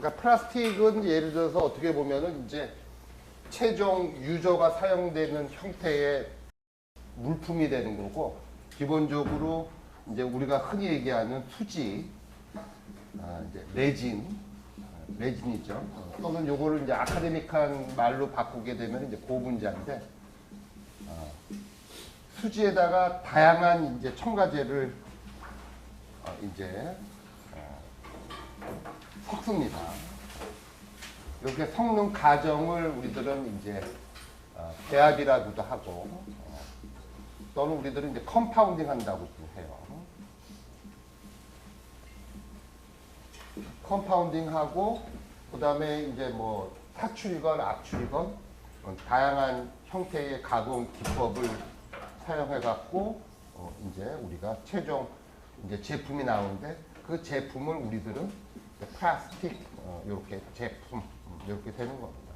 그러니까 플라스틱은 예를 들어서 어떻게 보면은 이제 최종 유저가 사용되는 형태의 물품이 되는 거고, 기본적으로 이제 우리가 흔히 얘기하는 수지, 이제 레진이죠. 또는 요거를 이제 아카데믹한 말로 바꾸게 되면 이제 고분자인데, 수지에다가 다양한 이제 첨가제를 이제 섞습니다. 이렇게 섞는 과정을 우리들은 이제 배합이라고도 하고, 또는 우리들은 이제 컴파운딩 한다고 해요. 컴파운딩하고, 그 다음에 이제 뭐 사출이건 압출이건 다양한 형태의 가공 기법을 사용해갖고 이제 우리가 최종 이제 제품이 나오는데, 그 제품을 우리들은 플라스틱 이렇게 제품 이렇게 되는 겁니다.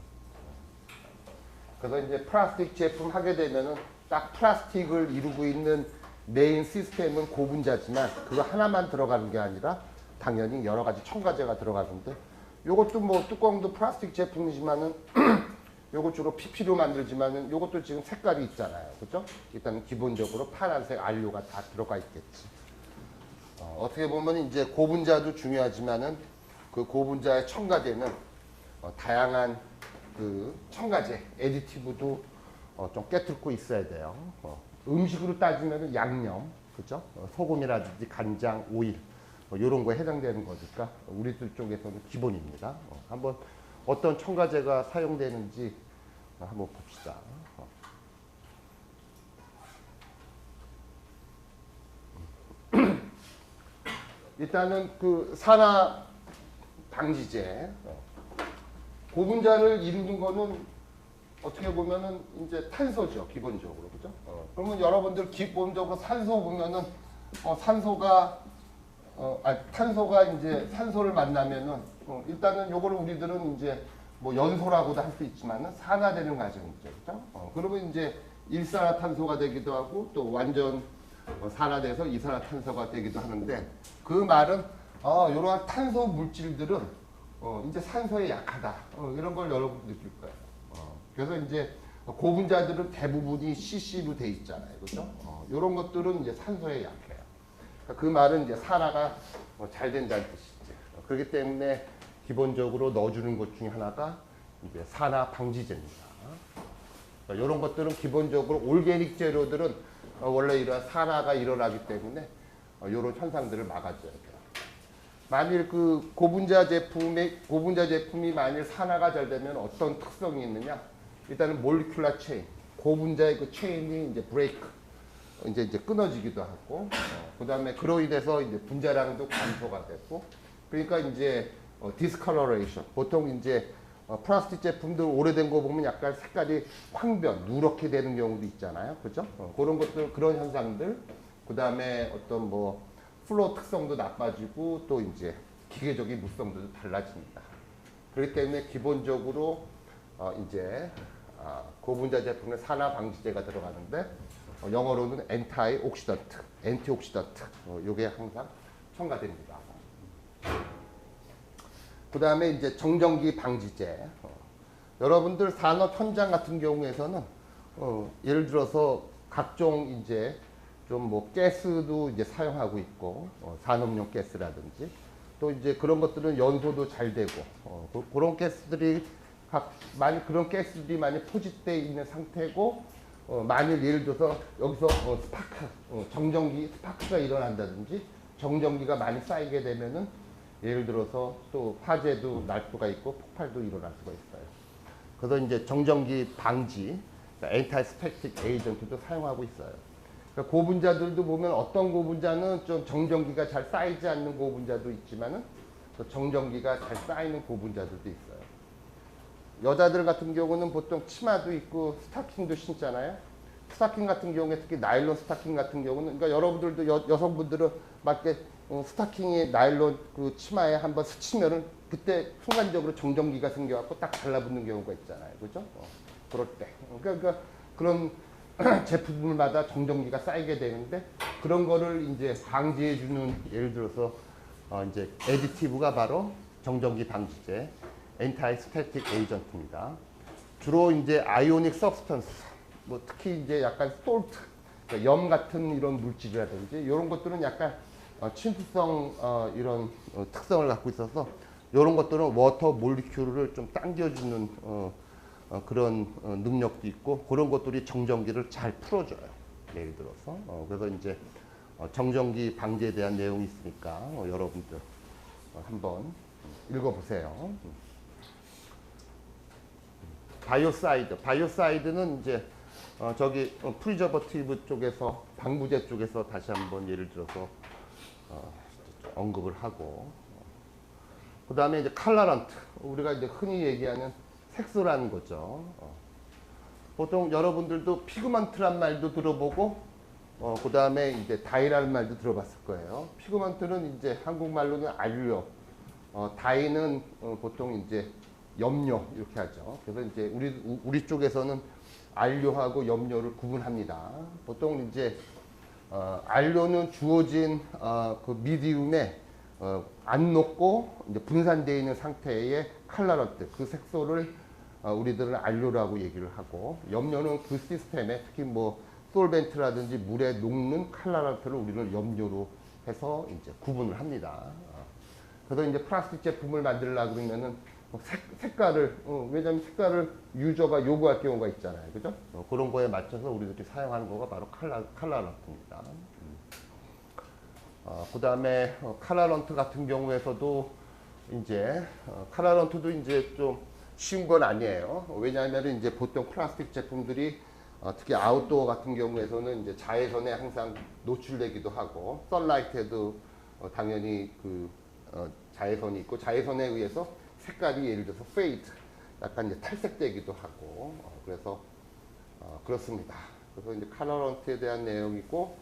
그래서 이제 플라스틱 제품 하게 되면은 딱 플라스틱을 이루고 있는 메인 시스템은 고분자지만 그거 하나만 들어가는 게 아니라 당연히 여러 가지 첨가제가 들어가는데, 요것도 뭐 뚜껑도 플라스틱 제품이지만은 요것 주로 PP로 만들지만은 요것도 지금 색깔이 있잖아요. 그죠? 일단 기본적으로 파란색 안료가 다 들어가 있겠지. 어떻게 보면 이제 고분자도 중요하지만은 그 고분자에 첨가되는 다양한 그 첨가제, 에디티브도 좀 꿰뚫고 있어야 돼요. 음식으로 따지면은 양념, 그죠? 소금이라든지 간장, 오일, 이런 거에 해당되는 거니까 우리들 쪽에서는 기본입니다. 한번 어떤 첨가제가 사용되는지 한번 봅시다. 일단은 그 산화 방지제, 고분자를 이루는 거는 어떻게 보면은 이제 탄소죠, 기본적으로. 그죠? 그러면 여러분들 기본적으로 산소 보면은 탄소가 이제 산소를 만나면은 일단은 요거를 우리들은 이제 뭐 연소라고도 할 수 있지만은 산화되는 과정이죠. 그죠? 그러면 이제 일산화탄소가 되기도 하고 또 완전 산화돼서 이산화탄소가 되기도 하는데, 그 말은 이러한 탄소 물질들은 이제 산소에 약하다, 이런 걸 여러분 느낄 거예요. 그래서 이제 고분자들은 대부분이 CC로 돼 있잖아요. 그죠? 이런 것들은 이제 산소에 약해요. 그 말은 이제 산화가 잘 된다는 뜻이죠. 그렇기 때문에 기본적으로 넣어주는 것 중에 하나가 이제 산화 방지제입니다. 이런 것들은 기본적으로 올게닉 재료들은 원래 이러한 산화가 일어나기 때문에 이런 현상들을 막아줘야 돼요. 만일 그 고분자 제품이 만일 산화가 잘 되면 어떤 특성이 있느냐? 일단은 몰리큘라 체인, 고분자의 그 체인이 이제 브레이크, 이제 끊어지기도 하고, 그 다음에 그로 인해서 이제 분자량도 감소가 됐고, 그러니까 이제 디스컬러레이션, 보통 이제 플라스틱 제품들 오래된 거 보면 약간 색깔이 황변, 누렇게 되는 경우도 있잖아요. 그죠? 그런 것들, 그런 현상들, 그 다음에 어떤 뭐 플로 특성도 나빠지고 또 이제 기계적인 무성도 달라집니다. 그렇기 때문에 기본적으로 이제 고분자 제품에 산화 방지제가 들어가는데, 영어로는 엔티옥시던트, 요게 항상 첨가됩니다. 그 다음에 이제 정전기 방지제. 여러분들 산업 현장 같은 경우에서는 예를 들어서 각종 이제 좀 뭐 가스도 이제 사용하고 있고, 산업용 가스라든지 또 이제 그런 것들은 연소도 잘 되고, 그런 가스들이 그런 가스들이 많이 포집되어 있는 상태고, 만일 예를 들어서 여기서 스파크가 일어난다든지 정전기가 많이 쌓이게 되면은 예를 들어서 또 화재도 날 수가 있고 폭발도 일어날 수가 있어요. 그래서 이제 정전기 방지, 엔타이스택틱 에이전트도 사용하고 있어요. 그러니까 고분자들도 보면 어떤 고분자는 좀 정전기가 잘 쌓이지 않는 고분자도 있지만은 또 정전기가 잘 쌓이는 고분자들도 있어요. 여자들 같은 경우는 보통 치마도 입고 스타킹도 신잖아요. 스타킹 같은 경우에 특히 나일론 스타킹 같은 경우는, 그러니까 여러분들도 여성분들은 막 이렇게 스타킹에 나일론 그 치마에 한번 스치면은 그때 순간적으로 정전기가 생겨갖고 딱 달라붙는 경우가 있잖아요. 그죠? 그럴 때. 그러니까 그런 제품들마다 정전기가 쌓이게 되는데, 그런 거를 이제 방지해주는, 예를 들어서 이제 에디티브가 바로 정전기 방지제, 엔타이스태틱 에이전트입니다. 주로 이제 아이오닉 서브스턴스, 뭐 특히 이제 약간 솔트, 그러니까 염 같은 이런 물질이라든지 이런 것들은 약간 침투성 이런 특성을 갖고 있어서 이런 것들은 워터 몰리큘을 좀 당겨주는 그런 능력도 있고 그런 것들이 정전기를 잘 풀어줘요. 예를 들어서 그래서 이제 정전기 방지에 대한 내용이 있으니까 여러분들 한번 읽어보세요. 바이오사이드는 이제 저기 프리저버티브 쪽에서 방부제 쪽에서 다시 한번 예를 들어서 언급을 하고 그 다음에 이제 칼라런트 우리가 이제 흔히 얘기하는 색소라는 거죠. 보통 여러분들도 피그먼트란 말도 들어보고 그 다음에 이제 다이라는 말도 들어봤을 거예요. 피그먼트는 이제 한국말로는 알료, 다이는 보통 이제 염료 이렇게 하죠. 그래서 이제 우리 쪽에서는 알료하고 염료를 구분합니다. 보통 이제 알료는 주어진 그 미디움에 안 녹고 이제 분산되어 있는 상태의 칼라런트 그 색소를 우리들은 알료라고 얘기를 하고 염료는 그 시스템에 특히 뭐 솔벤트라든지 물에 녹는 칼라런트를 우리는 염료로 해서 이제 구분을 합니다. 그래서 이제 플라스틱 제품을 만들려고 그러면은 색깔을 왜냐하면 색깔을 유저가 요구할 경우가 있잖아요, 그죠? 그런 거에 맞춰서 우리들이 사용하는 거가 바로 칼라런트입니다. 그 다음에 칼라런트 같은 경우에서도 이제 칼라런트도 이제 좀 쉬운 건 아니에요. 왜냐하면 이제 보통 플라스틱 제품들이 특히 아웃도어 같은 경우에서는 이제 자외선에 항상 노출되기도 하고 선라이트에도 당연히 그 자외선이 있고 자외선에 의해서 색깔이 예를 들어서 페이드 약간 이제 탈색되기도 하고 그래서 그렇습니다. 그래서 이제 칼라런트에 대한 내용이고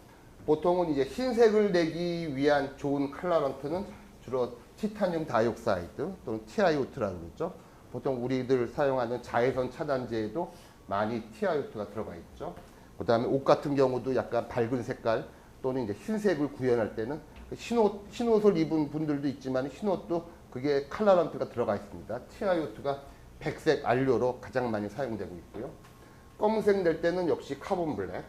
보통은 이제 흰색을 내기 위한 좋은 칼라런트는 주로 티타늄 다이옥사이드 또는 TiO2라고 그러죠. 보통 우리들 사용하는 자외선 차단제에도 많이 TiO2가 들어가 있죠. 그 다음에 옷 같은 경우도 약간 밝은 색깔 또는 이제 흰색을 구현할 때는 흰옷을 입은 분들도 있지만 흰옷도 그게 칼라런트가 들어가 있습니다. TiO2가 백색 안료로 가장 많이 사용되고 있고요. 검은색 낼 때는 역시 카본 블랙.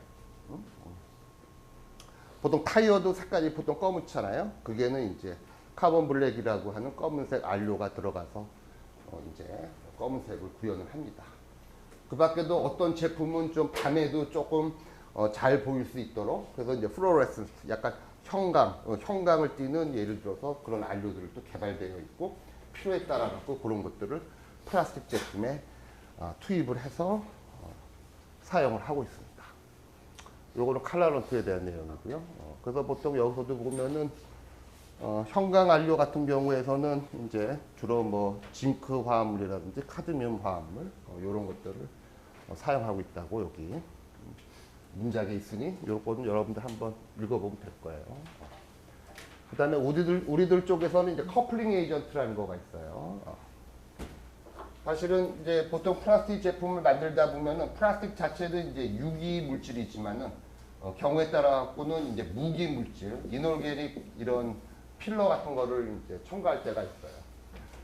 보통 타이어도 색깔이 보통 검은잖아요. 그게는 이제 카본 블랙이라고 하는 검은색 안료가 들어가서 이제 검은색을 구현을 합니다. 그 밖에도 어떤 제품은 좀 밤에도 조금 잘 보일 수 있도록 그래서 이제 플로레센스 약간 형광을 띠는 예를 들어서 그런 안료들을 또 개발되어 있고 필요에 따라 갖고 그런 것들을 플라스틱 제품에 투입을 해서 사용을 하고 있습니다. 요거는 칼라런트에 대한 내용이고요. 그래서 보통 여기서도 보면은 형광 안료 같은 경우에서는 이제 주로 뭐 징크 화합물이라든지 카드뮴 화합물 이런 것들을 사용하고 있다고 여기 문장에 있으니 요거는 여러분들 한번 읽어보면 될 거예요. 그 다음에 우리들 쪽에서는 이제 커플링 에이전트라는 거가 있어요. 사실은 이제 보통 플라스틱 제품을 만들다 보면은 플라스틱 자체도 이제 유기 물질이지만은 경우에 따라 갖고는 이제 무기 물질, 이놀게닉 이런 필러 같은 거를 이제 첨가할 때가 있어요.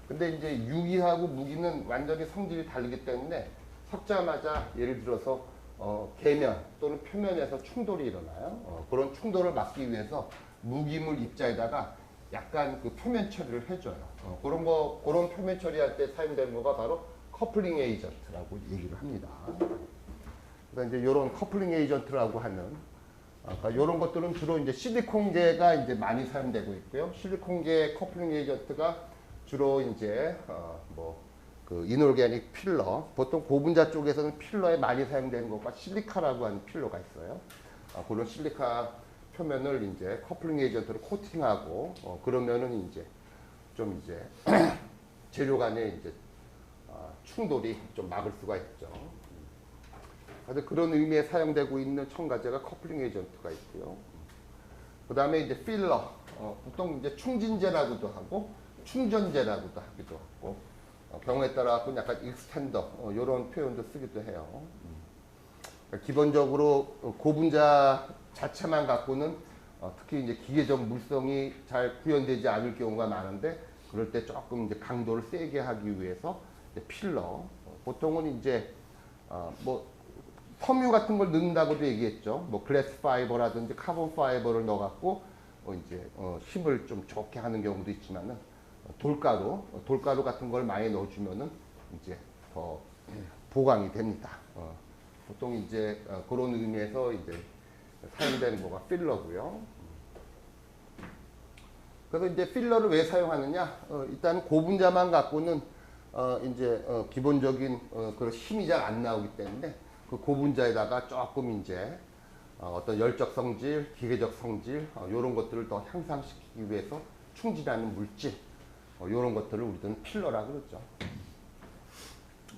근데 이제 유기하고 무기는 완전히 성질이 다르기 때문에 섞자마자 예를 들어서 계면 또는 표면에서 충돌이 일어나요. 그런 충돌을 막기 위해서 무기물 입자에다가 약간 그 표면 처리를 해줘요. 그런 표면 처리할 때 사용되는 거가 바로 커플링 에이전트라고 얘기를 합니다. 그래서 이제 이런 커플링 에이전트라고 하는 그러니까 이런 것들은 주로 이제 실리콘계가 이제 많이 사용되고 있고요. 실리콘계 커플링 에이전트가 주로 이제 그 이놀게닉 필러, 보통 고분자 쪽에서는 필러에 많이 사용되는 것과 실리카라고 하는 필러가 있어요. 그런 실리카 표면을 이제 커플링 에이전트로 코팅하고 그러면은 이제 좀 이제 재료 간의 이제 충돌이 좀 막을 수가 있죠. 그래서 그런 의미에 사용되고 있는 첨가제가 커플링 에이전트가 있고요. 그 다음에 이제 필러, 보통 이제 충진제라고도 하고 충전제라고도 하기도 하고 경우에 따라 약간 익스텐더 이런 표현도 쓰기도 해요. 그러니까 기본적으로 고분자 자체만 갖고는 특히 이제 기계적 물성이 잘 구현되지 않을 경우가 많은데 그럴 때 조금 이제 강도를 세게 하기 위해서 이제 필러. 보통은 이제 뭐 섬유 같은 걸 넣는다고도 얘기했죠. 뭐 글래스 파이버라든지 카본 파이버를 넣어갖고 이제 힘을 좀 좋게 하는 경우도 있지만은 돌가루 같은 걸 많이 넣어주면은 이제 더 보강이 됩니다. 보통 이제 그런 의미에서 이제 사용되는 거가 필러고요. 그래서 이제 필러를 왜 사용하느냐? 일단 고분자만 갖고는 이제 기본적인 그런 힘이 잘 안 나오기 때문에 그 고분자에다가 조금 이제 어떤 열적 성질, 기계적 성질 이런 것들을 더 향상시키기 위해서 충진하는 물질 이런 것들을 우리들은 필러라 그러죠.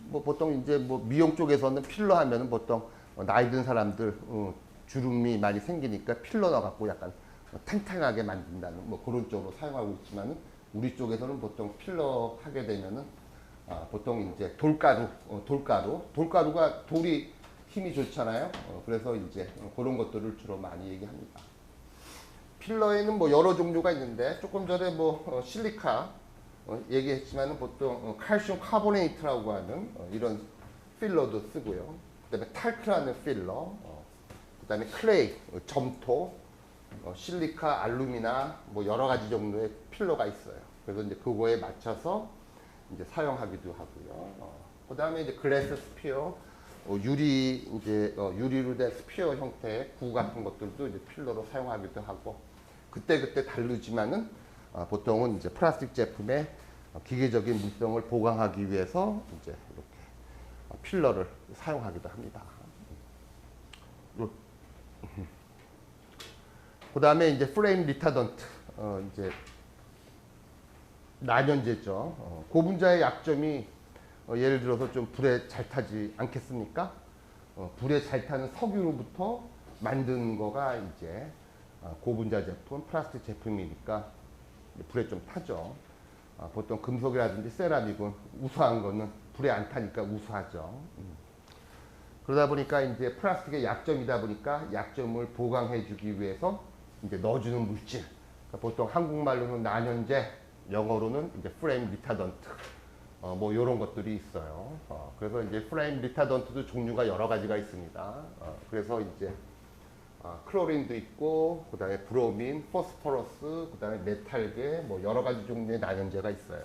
뭐 보통 이제 뭐 미용 쪽에서는 필러 하면은 보통 나이 든 사람들 주름이 많이 생기니까 필러 넣어갖고 약간 탱탱하게 만든다는 뭐 그런 쪽으로 사용하고 있지만은 우리 쪽에서는 보통 필러 하게 되면은 보통 이제 돌가루가 돌이 힘이 좋잖아요. 그래서 이제 그런 것들을 주로 많이 얘기합니다. 필러에는 뭐 여러 종류가 있는데 조금 전에 뭐 실리카 얘기했지만은 보통 칼슘 카보네이트라고 하는 이런 필러도 쓰고요. 그다음에 탈크라는 필러, 그다음에 클레이, 점토, 실리카, 알루미나 뭐 여러 가지 종류의 필러가 있어요. 그래서 이제 그거에 맞춰서 이제 사용하기도 하고요. 그다음에 이제 글래스 스피어, 유리로 된 스피어 형태의 구 같은 것들도 이제 필러로 사용하기도 하고 그때 다르지만은 보통은 이제 플라스틱 제품의 기계적인 물성을 보강하기 위해서 이제 이렇게 필러를 사용하기도 합니다. 그다음에 이제 프레임 리타던트, 이제 난연제죠. 고분자의 약점이 예를 들어서 좀 불에 잘 타지 않겠습니까? 불에 잘 타는 석유로부터 만든 거가 이제 고분자 제품, 플라스틱 제품이니까 불에 좀 타죠. 보통 금속이라든지 세라믹은 우수한 거는 불에 안 타니까 우수하죠. 그러다 보니까 이제 플라스틱의 약점이다 보니까 약점을 보강해 주기 위해서 이제 넣어주는 물질. 그러니까 보통 한국말로는 난연제, 영어로는 이제 프레임 리타던트. 뭐 이런 것들이 있어요. 그래서 이제 프레임 리타던트도 종류가 여러 가지가 있습니다. 그래서 이제 클로린도 있고, 그 다음에 브로민, 포스포러스, 그 다음에 메탈계, 뭐 여러 가지 종류의 난연제가 있어요.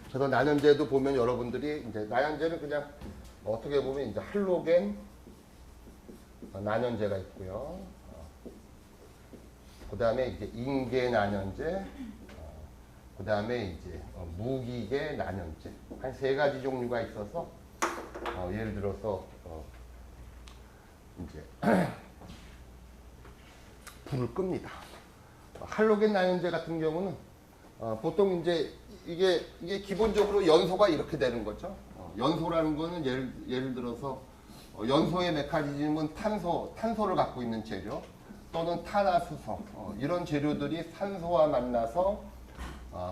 그래서 난연제도 보면 여러분들이 이제 난연제는 그냥 어떻게 보면 이제 할로겐 난연제가 있고요. 그 다음에 이제 인계 난연제, 그 다음에 이제 무기계 난연제 한 세 가지 종류가 있어서 예를 들어서 이제 불을 끕니다. 할로겐 난연제 같은 경우는 보통 이제 이게 기본적으로 연소가 이렇게 되는 거죠. 연소라는 거는 예를 들어서 연소의 메커니즘은 탄소를 갖고 있는 재료 또는 탄화수소 이런 재료들이 산소와 만나서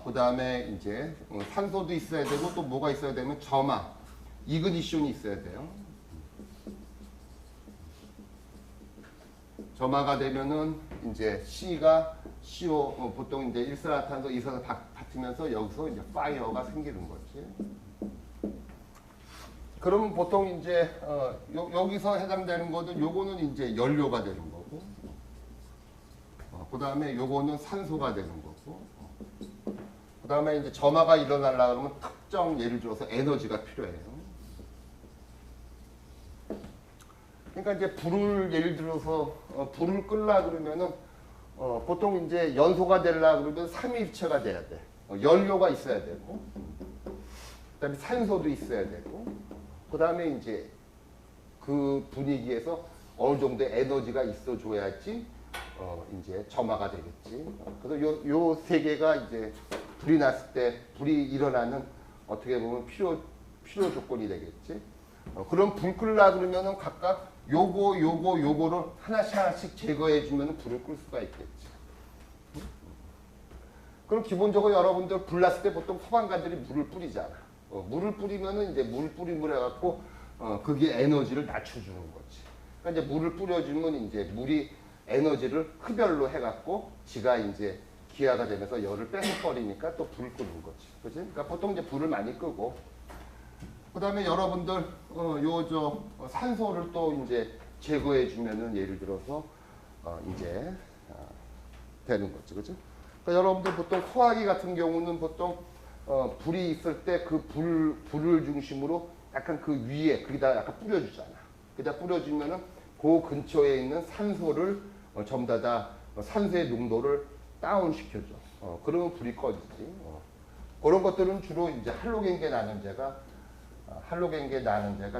그 다음에 이제 산소도 있어야 되고 또 뭐가 있어야 되면 점화, 이그니션이 있어야 돼요. 점화가 되면은 이제 C가 CO 보통 이제 일산화탄소, 이산화 받으면서 여기서 이제 파이어가 생기는 거지. 그러면 보통 이제 여기서 해당되는 것은 요거는 이제 연료가 되는 거고, 그 다음에 요거는 산소가 되는 거고, 그 다음에 이제 점화가 일어나려고 하면 특정 예를 들어서 에너지가 필요해요. 그러니까 이제 불을 예를 들어서 불을 끌라 그러면은 보통 이제 연소가 되려 그러면 삼위일체가 돼야 돼. 연료가 있어야 되고, 그다음에 산소도 있어야 되고, 그다음에 이제 그 분위기에서 어느 정도의 에너지가 있어줘야지 이제 점화가 되겠지. 그래서 요 세 개가 이제 불이 났을 때 불이 일어나는 어떻게 보면 필요 조건이 되겠지. 그럼 불 끌라 그러면은 각각 요거를 하나씩 제거해 주면 불을 끌 수가 있겠지. 그럼 기본적으로 여러분들 불 났을 때 보통 소방관들이 물을 뿌리잖아. 물을 뿌리면은 이제 물 뿌림을 해갖고 그게 에너지를 낮춰주는 거지. 그러니까 이제 물을 뿌려주면 이제 물이 에너지를 흡열로 해갖고 지가 이제 기화가 되면서 열을 뺏어버리니까 또 불을 끄는 거지. 그지? 그러니까 보통 이제 불을 많이 끄고, 그 다음에 여러분들, 산소를 또 이제 제거해 주면은 예를 들어서, 이제, 되는 거지. 그죠? 그러니까 여러분들 보통 소화기 같은 경우는 보통, 불이 있을 때 그 불을 중심으로 약간 그 위에, 거기다 약간 뿌려주잖아. 거기다 뿌려주면은 그 근처에 있는 산소를 전부 다 산소의 농도를 다운 시켜줘. 그러면 불이 꺼지지. 그런 것들은 주로 이제 할로겐계 나는제가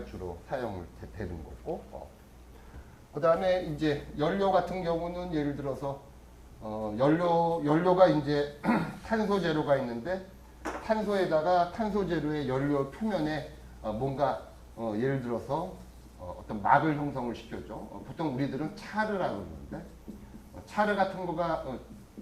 주로 사용을 되는 거고. 그 다음에 이제 연료 같은 경우는 예를 들어서 연료가 이제 탄소 재료가 있는데 탄소에다가 탄소 재료의 연료 표면에 뭔가 예를 들어서 어떤 막을 형성을 시켜줘. 보통 우리들은 차르라고 그러는데 차르 같은 거가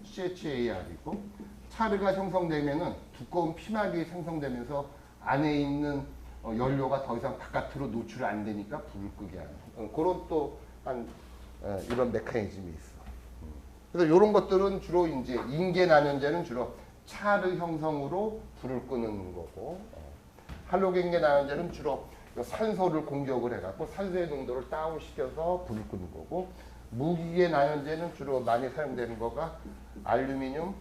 CHAR이고 차르가 형성되면은 두꺼운 피막이 생성되면서 안에 있는 연료가 더 이상 바깥으로 노출 안 되니까 불을 끄게 하는 그런 또 한 이런 메커니즘이 있어. 그래서 이런 것들은 주로 이제 인계 나는제는 주로 차르 형성으로 불을 끄는 거고, 할로겐계 나는제는 주로 산소를 공격을 해갖고 산소의 농도를 다운시켜서 불을 끄는 거고, 무기계 나는제는 주로 많이 사용되는 거가 알루미늄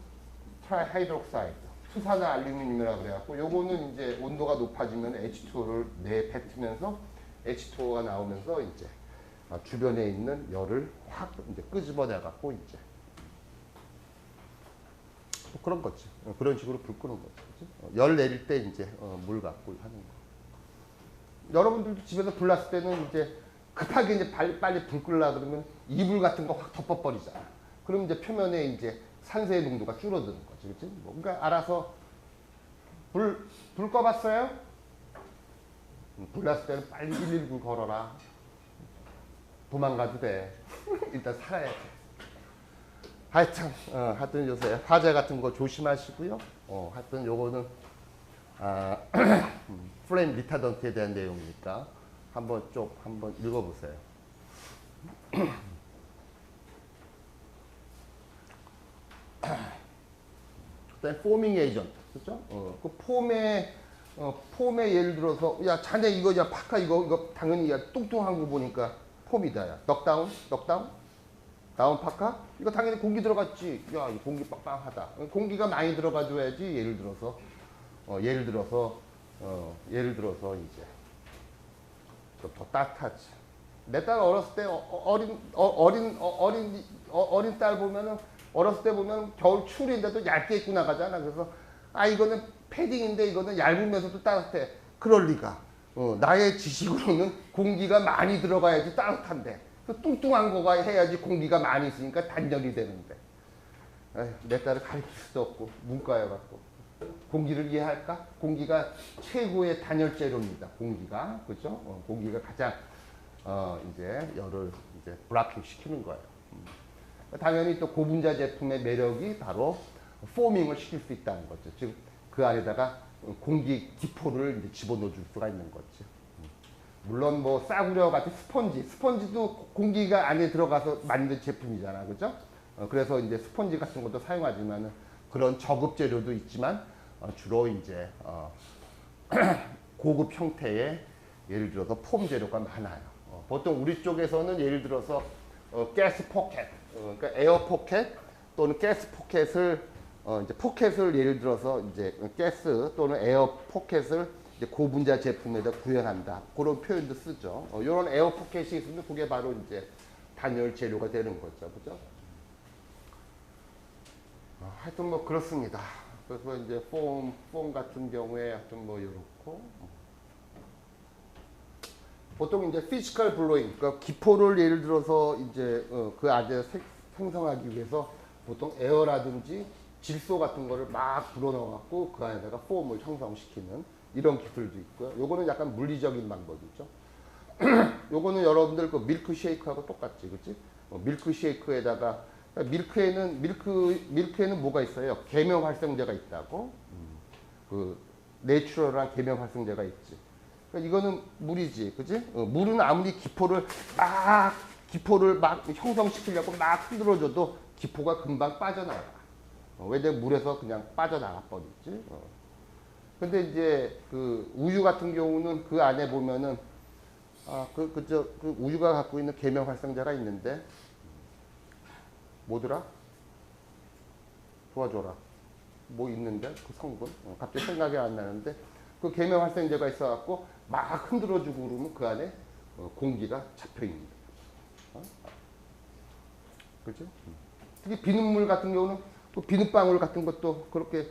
트라이하이드록사이드, 수산화 알루미늄이라고 그래갖고 요거는 이제 온도가 높아지면 H2O를 내뱉으면서 H2O가 나오면서 이제 주변에 있는 열을 확 이제 끄집어내 갖고 이제 뭐 그런 거지. 그런 식으로 불 끄는 거지. 그치? 열 내릴 때 이제 물 갖고 하는 거. 여러분들도 집에서 불 났을 때는 이제 급하게 이제 빨리 불 끄려 그러면 이불 같은 거 확 덮어버리잖아. 그럼 이제 표면에 이제 산소의 농도가 줄어드는 거지. 그치? 뭐 그러니까 알아서 불 꺼봤어요? 불 났을 때는 빨리 119 걸어라. 도망가도 돼. 일단 살아야 돼. 하여튼 요새 화재 같은 거 조심하시고요. 하여튼 요거는 플레임 리타던트에 대한 내용이니까 한번 읽어보세요. 그다음에 포밍 에이전트, 그렇죠? 그 폼에 예를 들어서 야 자네 이거 야 파카 이거 당연히 야 뚱뚱한 거 보니까 폼이다. 야 넉다운 다운 파카 이거 당연히 공기 들어갔지. 야 이 공기 빵빵하다. 공기가 많이 들어가줘야지. 예를 들어서 이제 좀 더 따뜻하지. 내 딸 어렸을 때 어린 딸 보면은 어렸을 때 보면 겨울 추울인데도 얇게 입고 나가잖아. 그래서 이거는 패딩인데 이거는 얇으면서도 따뜻해. 그럴 리가. 나의 지식으로는 공기가 많이 들어가야지 따뜻한데. 뚱뚱한 거가 해야지 공기가 많이 있으니까 단열이 되는데. 내 딸을 가르칠 수도 없고 문과여갖고 공기를 이해할까? 공기가 최고의 단열 재료입니다. 공기가 그렇죠? 공기가 가장 이제 열을 이제 블라킹 시키는 거예요. 당연히 또 고분자 제품의 매력이 바로 포밍을 시킬 수 있다는 거죠. 즉 그 안에다가 공기 기포를 이제 집어넣어 줄 수가 있는 거죠. 물론 뭐 싸구려 같은 스펀지도 공기가 안에 들어가서 만든 제품이잖아, 그죠? 그래서 이제 스펀지 같은 것도 사용하지만 그런 저급 재료도 있지만 주로 이제 고급 형태의 예를 들어서 폼 재료가 많아요. 보통 우리 쪽에서는 예를 들어서 가스 포켓, 그러니까 에어 포켓 또는 가스 포켓을 이제 포켓을 예를 들어서 이제 가스 또는 에어 포켓을 이제 고분자 제품에다 구현한다. 그런 표현도 쓰죠. 이런 에어 포켓이 있으면 그게 바로 이제 단열 재료가 되는 거죠. 그죠? 하여튼 뭐 그렇습니다. 그래서 이제 폼 같은 경우에 하여튼 뭐 이렇고 보통 이제 피지컬 블로잉, 그러니까 기포를 예를 들어서 이제 그 안에 생성하기 위해서 보통 에어라든지 질소 같은 거를 막 불어넣어갖고 그 안에다가 폼을 형성시키는 이런 기술도 있고요. 요거는 약간 물리적인 방법이죠. 요거는 여러분들 그 밀크쉐이크하고 똑같지, 그렇지? 밀크쉐이크에다가 밀크에는 뭐가 있어요? 계면 활성제가 있다고. 그 내추럴한 계면 활성제가 있지. 그러니까 이거는 물이지, 그렇지? 물은 아무리 기포를 막 형성시키려고 막 흔들어줘도 기포가 금방 빠져나가. 왜냐면 물에서 그냥 빠져나가 버리지. 근데 이제 그 우유 같은 경우는 그 안에 보면은 그 우유가 갖고 있는 계면 활성제가 있는데 뭐더라? 도와줘라. 뭐 있는데 그 성분 갑자기 생각이 안 나는데 그 계면 활성제가 있어갖고 막 흔들어주고 그러면 그 안에 공기가 잡혀 있는 거야. 그렇죠? 특히 비눗물 같은 경우는 그 비눗방울 같은 것도 그렇게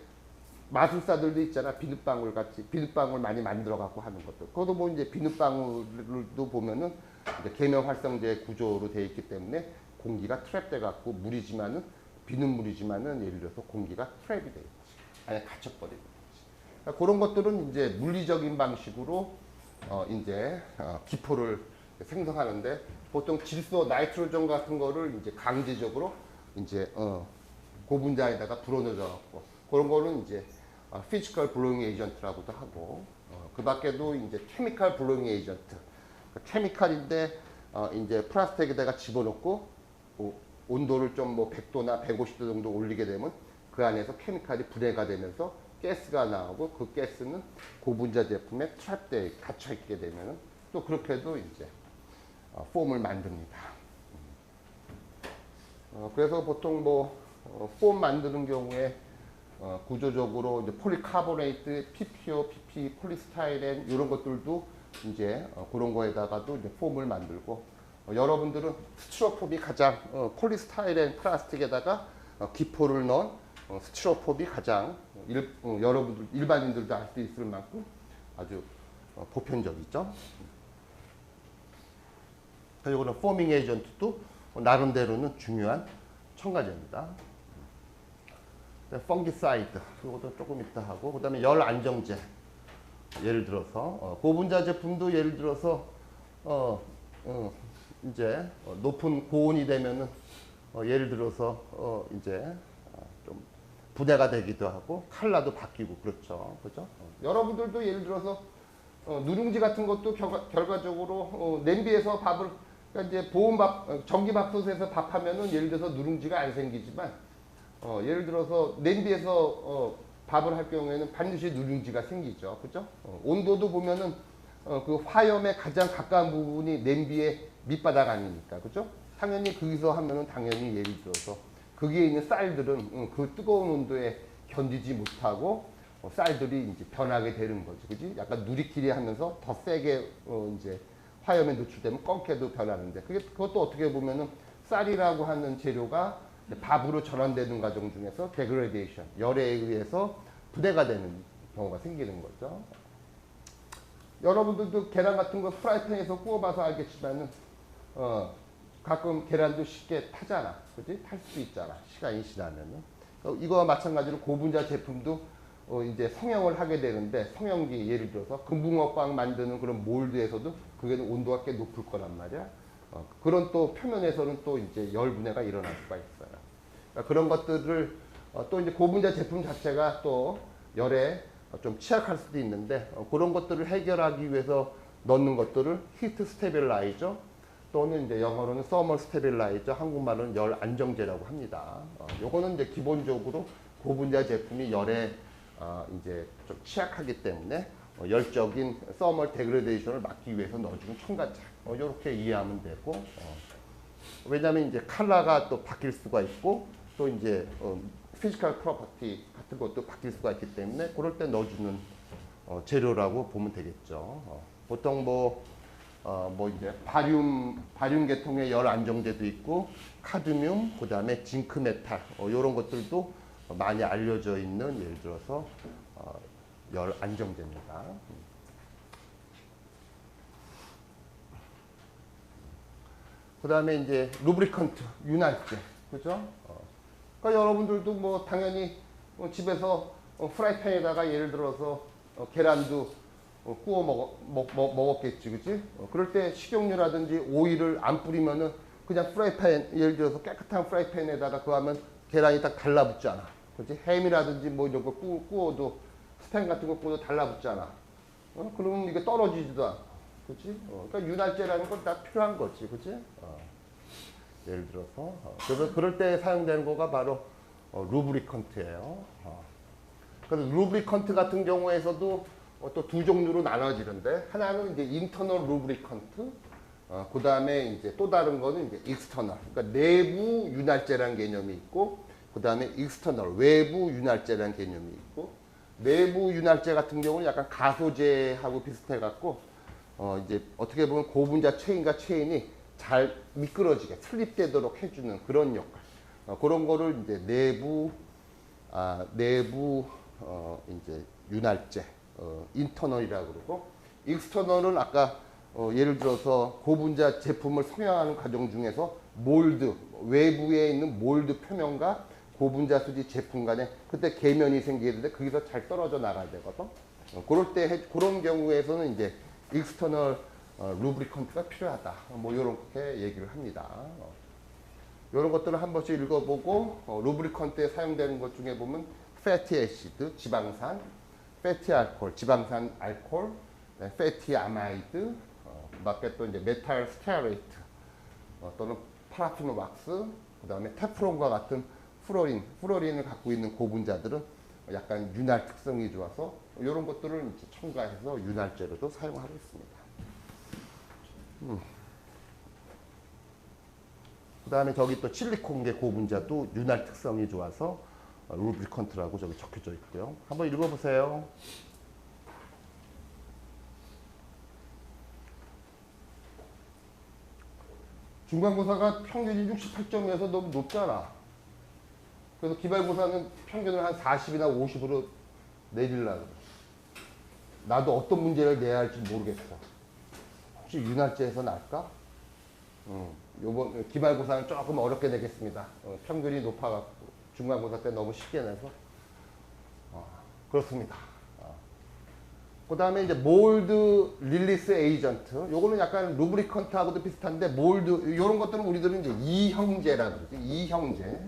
마술사들도 있잖아. 비눗방울 같이 비눗방울 많이 만들어 갖고 하는 것도. 그것도 뭐 이제 비눗방울도 보면은 이제 계면 활성제 구조로 되어 있기 때문에 공기가 트랩돼 갖고 물이지만은 비눗물이지만은 예를 들어서 공기가 트랩이 돼 있지. 안에 갇혀버리는 거지. 그러니까 그런 것들은 이제 물리적인 방식으로 이제 기포를 생성하는데 보통 질소 나이트로젠 같은 거를 이제 강제적으로 이제 고분자에다가 불어넣어 갖고 그런 거는 이제 피지컬 블로잉 에이전트라고도 하고 그 밖에도 이제 케미컬 블로잉 에이전트 케미칼인데 이제 플라스틱에다가 집어넣고 온도를 좀 뭐 100도나 150도 정도 올리게 되면 그 안에서 케미칼이 분해가 되면서 가스가 나오고 그 가스는 고분자 제품에 트랩돼 갇혀 있게 되면은 또 그렇게도 이제 폼을 만듭니다. 그래서 보통 뭐 폼 만드는 경우에 구조적으로 이제 폴리카보네이트, PPO, PP, 폴리스타이렌 이런 것들도 이제 그런 거에다가도 이제 폼을 만들고 여러분들은 스티로폼이 가장 폴리스타이렌 플라스틱에다가 기포를 넣은 스티로폼이 가장 여러분들 일반인들도 알 수 있을 만큼 아주 보편적이죠. 그리고 이거는 포밍 에이전트도 나름대로는 중요한 첨가제입니다. 펑기사이드 이것도 조금 이따 하고 그다음에 열 안정제 예를 들어서 고분자 제품도 예를 들어서 이제 높은 고온이 되면은 예를 들어서 이제 좀 부대가 되기도 하고 컬러도 바뀌고 그렇죠. 그죠? 여러분들도 예를 들어서 누룽지 같은 것도 결과적으로 냄비에서 밥을 그러니까 이제 보온밥 전기밥솥에서 밥하면은 예를 들어서 누룽지가 안 생기지만 예를 들어서 냄비에서 밥을 할 경우에는 반드시 누룽지가 생기죠. 그죠? 온도도 보면은 그 화염에 가장 가까운 부분이 냄비의 밑바닥 아닙니까? 그죠? 당연히 거기서 하면은 당연히 예를 들어서 거기에 있는 쌀들은 그 뜨거운 온도에 견디지 못하고 쌀들이 이제 변하게 되는 거죠. 그지? 약간 누리끼리 하면서 더 세게 이제 화염에 노출되면 꺾게도 변하는데 그것도 어떻게 보면은 쌀이라고 하는 재료가 밥으로 전환되는 과정 중에서 데그레데이션, 열에 의해서 분해가 되는 경우가 생기는 거죠. 여러분들도 계란 같은 거 프라이팬에서 구워봐서 알겠지만은 가끔 계란도 쉽게 타잖아. 그지? 탈 수도 있잖아. 시간이 지나면은. 이거와 마찬가지로 고분자 제품도 이제 성형을 하게 되는데 성형기 예를 들어서 금붕어빵 만드는 그런 몰드에서도 그게 온도가 꽤 높을 거란 말이야. 그런 또 표면에서는 또 이제 열 분해가 일어날 수가 있어요. 그러니까 그런 것들을 또 이제 고분자 제품 자체가 또 열에 좀 취약할 수도 있는데 그런 것들을 해결하기 위해서 넣는 것들을 히트 스테빌라이저 또는 이제 영어로는 서멀 스테빌라이저 한국말로는 열 안정제라고 합니다. 요거는 이제 기본적으로 고분자 제품이 열에 이제 좀 취약하기 때문에 열적인 서멀 데그레데이션을 막기 위해서 넣어주는 첨가제 이렇게 이해하면 되고 왜냐하면 이제 컬러가 또 바뀔 수가 있고 또 이제 피지컬 프로퍼티 같은 것도 바뀔 수가 있기 때문에 그럴 때 넣어주는 재료라고 보면 되겠죠. 보통 뭐 이제 바륨 계통의 열 안정제도 있고 카드뮴 그다음에 징크 메탈 이런 것들도 많이 알려져 있는 예를 들어서 열 안정제입니다. 그다음에 이제 루브리컨트 윤활제 그죠? 그러니까 여러분들도 뭐 당연히 집에서 프라이팬에다가 예를 들어서 계란도 구워 먹었겠지, 그치? 그럴 때 식용유라든지 오일을 안 뿌리면은 그냥 프라이팬, 예를 들어서 깨끗한 프라이팬에다가 그거 하면 계란이 딱 달라붙잖아. 그치? 햄이라든지 뭐 이런 거 구워도 스팸 같은 거 구워도 달라붙잖아. 그러면 이게 떨어지지도 않고, 그치? 그러니까 윤활제라는 건 다 필요한 거지, 그치? 예를 들어서. 그래서 그럴 때 사용되는 거가 바로 루브리컨트예요. 그래서 루브리컨트 같은 경우에서도 또 두 종류로 나눠지는데 하나는 이제 인터널 루브리컨트, 그 다음에 이제 또 다른 거는 이제 익스터널, 그러니까 내부 윤활제라는 개념이 있고, 그 다음에 익스터널 외부 윤활제라는 개념이 있고, 내부 윤활제 같은 경우는 약간 가소제하고 비슷해 갖고 이제 어떻게 보면 고분자 체인과 체인이 잘 미끄러지게 슬립되도록 해주는 그런 역할. 그런 거를 이제 내부 이제 윤활제, 인터널이라고 그러고, 익스터널은 아까 예를 들어서 고분자 제품을 성형하는 과정 중에서 몰드, 외부에 있는 몰드 표면과 고분자 수지 제품 간에 그때 계면이 생기는데 거기서 잘 떨어져 나가야 되거든. 그럴 때 그런 경우에서는 이제 익스터널 루브리컨트가 필요하다. 뭐 이렇게 얘기를 합니다. 이런 것들을 한 번씩 읽어보고, 루브리컨트에 사용되는 것 중에 보면 패티 애시드, 지방산, 패티 알코올, 지방산 알코올, 패티 아마이드, 그밖에 또 이제 메탈 스테아레이트, 또는 파라핀 왁스, 그 다음에 테프론과 같은 플로린을 갖고 있는 고분자들은 약간 윤활 특성이 좋아서 이런 것들을 이제 첨가해서 윤활제로도 사용하고 있습니다. 그 다음에 저기 또 실리콘계 고분자도 윤활 특성이 좋아서 루브리컨트라고 저기 적혀져 있고요. 한번 읽어보세요. 중간고사가 평균이 68점이어서 너무 높잖아. 그래서 기말고사는 평균을 한 40이나 50으로 내리려고. 나도 어떤 문제를 내야 할지 모르겠어. 혹시 윤활제에서 날까? 요번 기말고사는 조금 어렵게 내겠습니다. 평균이 높아갖고 중간고사 때 너무 쉽게 내서 그렇습니다. 그 다음에 이제 몰드 릴리스 에이전트, 요거는 약간 루브리컨트하고도 비슷한데 몰드 이런 것들은 우리들은 이제 이형제라 그러죠. 이형제.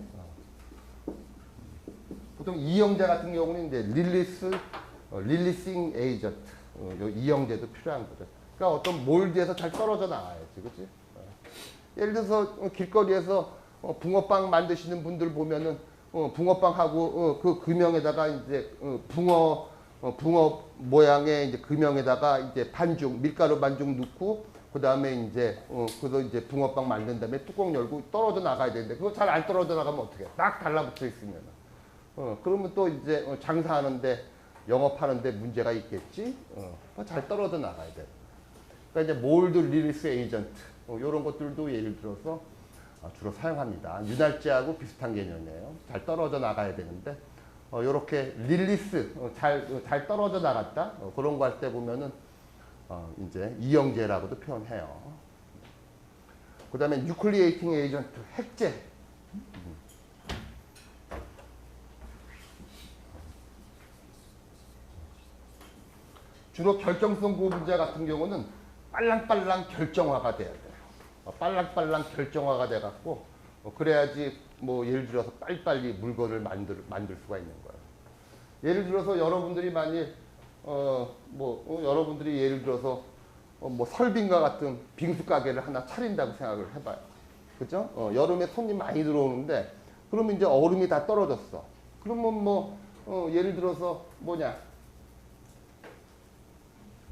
보통 이형제 같은 경우는 이제 릴리싱 에이전트, 요 이형제도 필요한 거죠. 그러니까 어떤 몰드에서 잘 떨어져 나와야지, 그렇지? 예를 들어서 길거리에서 붕어빵 만드시는 분들 보면은 붕어빵하고 그 금형에다가 이제 붕어 모양의 이제 금형에다가 이제 반죽, 밀가루 반죽 넣고 그 다음에 이제 그래서 이제 붕어빵 만든 다음에 뚜껑 열고 떨어져 나가야 되는데 그거 잘 안 떨어져 나가면 어떻게? 딱 달라붙어 있으면 그러면 또 이제 장사하는데 영업하는데 문제가 있겠지. 잘 떨어져 나가야 돼. 그러니까 이제 몰드 릴리스 에이전트 이런 것들도 예를 들어서 주로 사용합니다. 윤활제하고 비슷한 개념이에요. 잘 떨어져 나가야 되는데 이렇게 릴리스 잘 떨어져 나갔다 그런 거 할 때 보면은 이제 이형제라고도 표현해요. 그 다음에 뉴클리에이팅 에이전트 핵제. 주로 결정성 고분자 같은 경우는 빨랑빨랑 결정화가 돼야 돼요. 빨랑빨랑 결정화가 돼갖고 그래야지 뭐 예를 들어서 빨리빨리 물건을 만들 수가 있는 거예요. 예를 들어서 여러분들이 만일 여러분들이 예를 들어서 뭐 설빙과 같은 빙수 가게를 하나 차린다고 생각을 해봐요. 그죠? 여름에 손님 많이 들어오는데 그러면 이제 얼음이 다 떨어졌어. 그러면 예를 들어서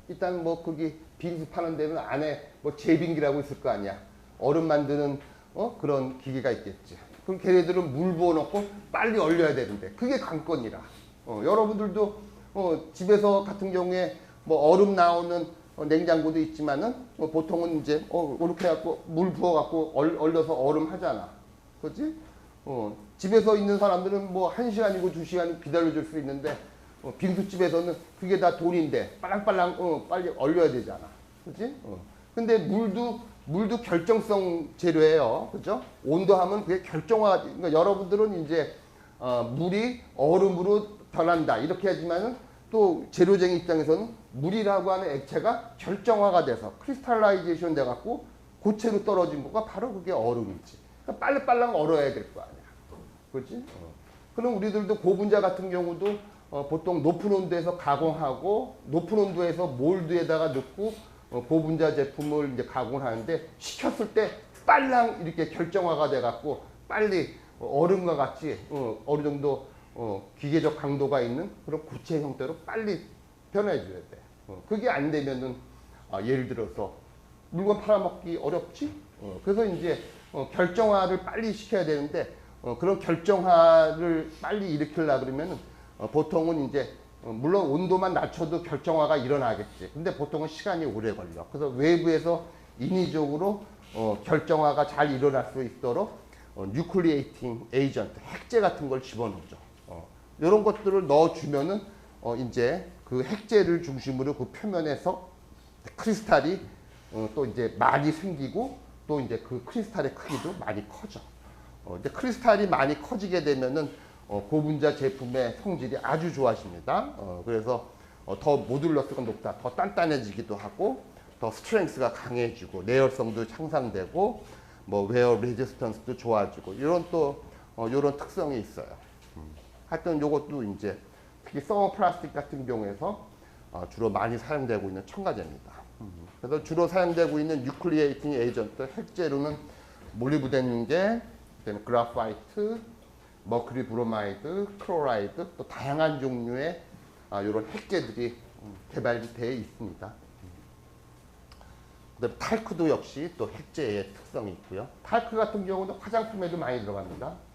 일단 거기 빙수 파는 데는 안에 제빙기라고 있을 거 아니야. 얼음 만드는 그런 기계가 있겠지. 그럼 걔네들은 물 부어놓고 빨리 얼려야 되는데 그게 관건이라. 여러분들도 집에서 같은 경우에 얼음 나오는 냉장고도 있지만은 보통은 이제 이렇게 해갖고 물 부어갖고 얼려서 얼음 하잖아. 그렇지? 집에서 있는 사람들은 1시간이고 2시간 기다려줄 수 있는데 빙수집에서는 그게 다 돈인데 빨랑빨랑 빨리 얼려야 되잖아. 그렇지? 근데 물도 결정성 재료예요. 그죠? 온도하면 그게 그러니까 여러분들은 이제 물이 얼음으로 변한다. 이렇게 하지만은 또 재료쟁이 입장에서는 물이라고 하는 액체가 결정화가 돼서 크리스탈라이제이션 돼갖고 고체로 떨어진 거가 바로 그게 얼음이지. 그러니까 빨리빨랑 얼어야 될 거 아니야. 그렇지? 그럼 우리들도 고분자 같은 경우도 보통 높은 온도에서 가공하고 높은 온도에서 몰드에다가 넣고 고분자 제품을 이제 가공을 하는데 식혔을 때 빨랑 이렇게 결정화가 돼갖고 빨리 얼음과 같이 어느 정도 기계적 강도가 있는 그런 구체 형태로 빨리 변해줘야 돼. 그게 안 되면은 예를 들어서 물건 팔아먹기 어렵지. 그래서 이제 결정화를 빨리 시켜야 되는데 그런 결정화를 빨리 일으키려 그러면은 보통은 이제 물론 온도만 낮춰도 결정화가 일어나겠지. 근데 보통은 시간이 오래 걸려. 그래서 외부에서 인위적으로 결정화가 잘 일어날 수 있도록 뉴클리에이팅 에이전트, 핵제 같은 걸 집어넣죠. 이런 것들을 넣어주면은 이제 그 핵제를 중심으로 그 표면에서 크리스탈이 또 이제 많이 생기고 또 이제 그 크리스탈의 크기도 많이 커져. 이제 크리스탈이 많이 커지게 되면은 고분자 제품의 성질이 아주 좋아집니다. 그래서 더 모듈러스가 높다, 더 단단해지기도 하고, 더 스트렝스가 강해지고, 내열성도 향상되고, 뭐 웨어 레지스턴스도 좋아지고, 이런 또 이런 특성이 있어요. 하여튼 요것도 이제 특히 서머 플라스틱 같은 경우에서 주로 많이 사용되고 있는 첨가제입니다. 그래서 주로 사용되고 있는 뉴클리에이팅 에이전트 핵재료는 몰리브데늄계, 그다음에 그라파이트, 머큐리 브로마이드, 클로라이드, 또 다양한 종류의 이런 핵재들이 개발되어 있습니다. 그다음에 탈크도 역시 또 핵재의 특성이 있고요. 탈크 같은 경우는 화장품에도 많이 들어갑니다.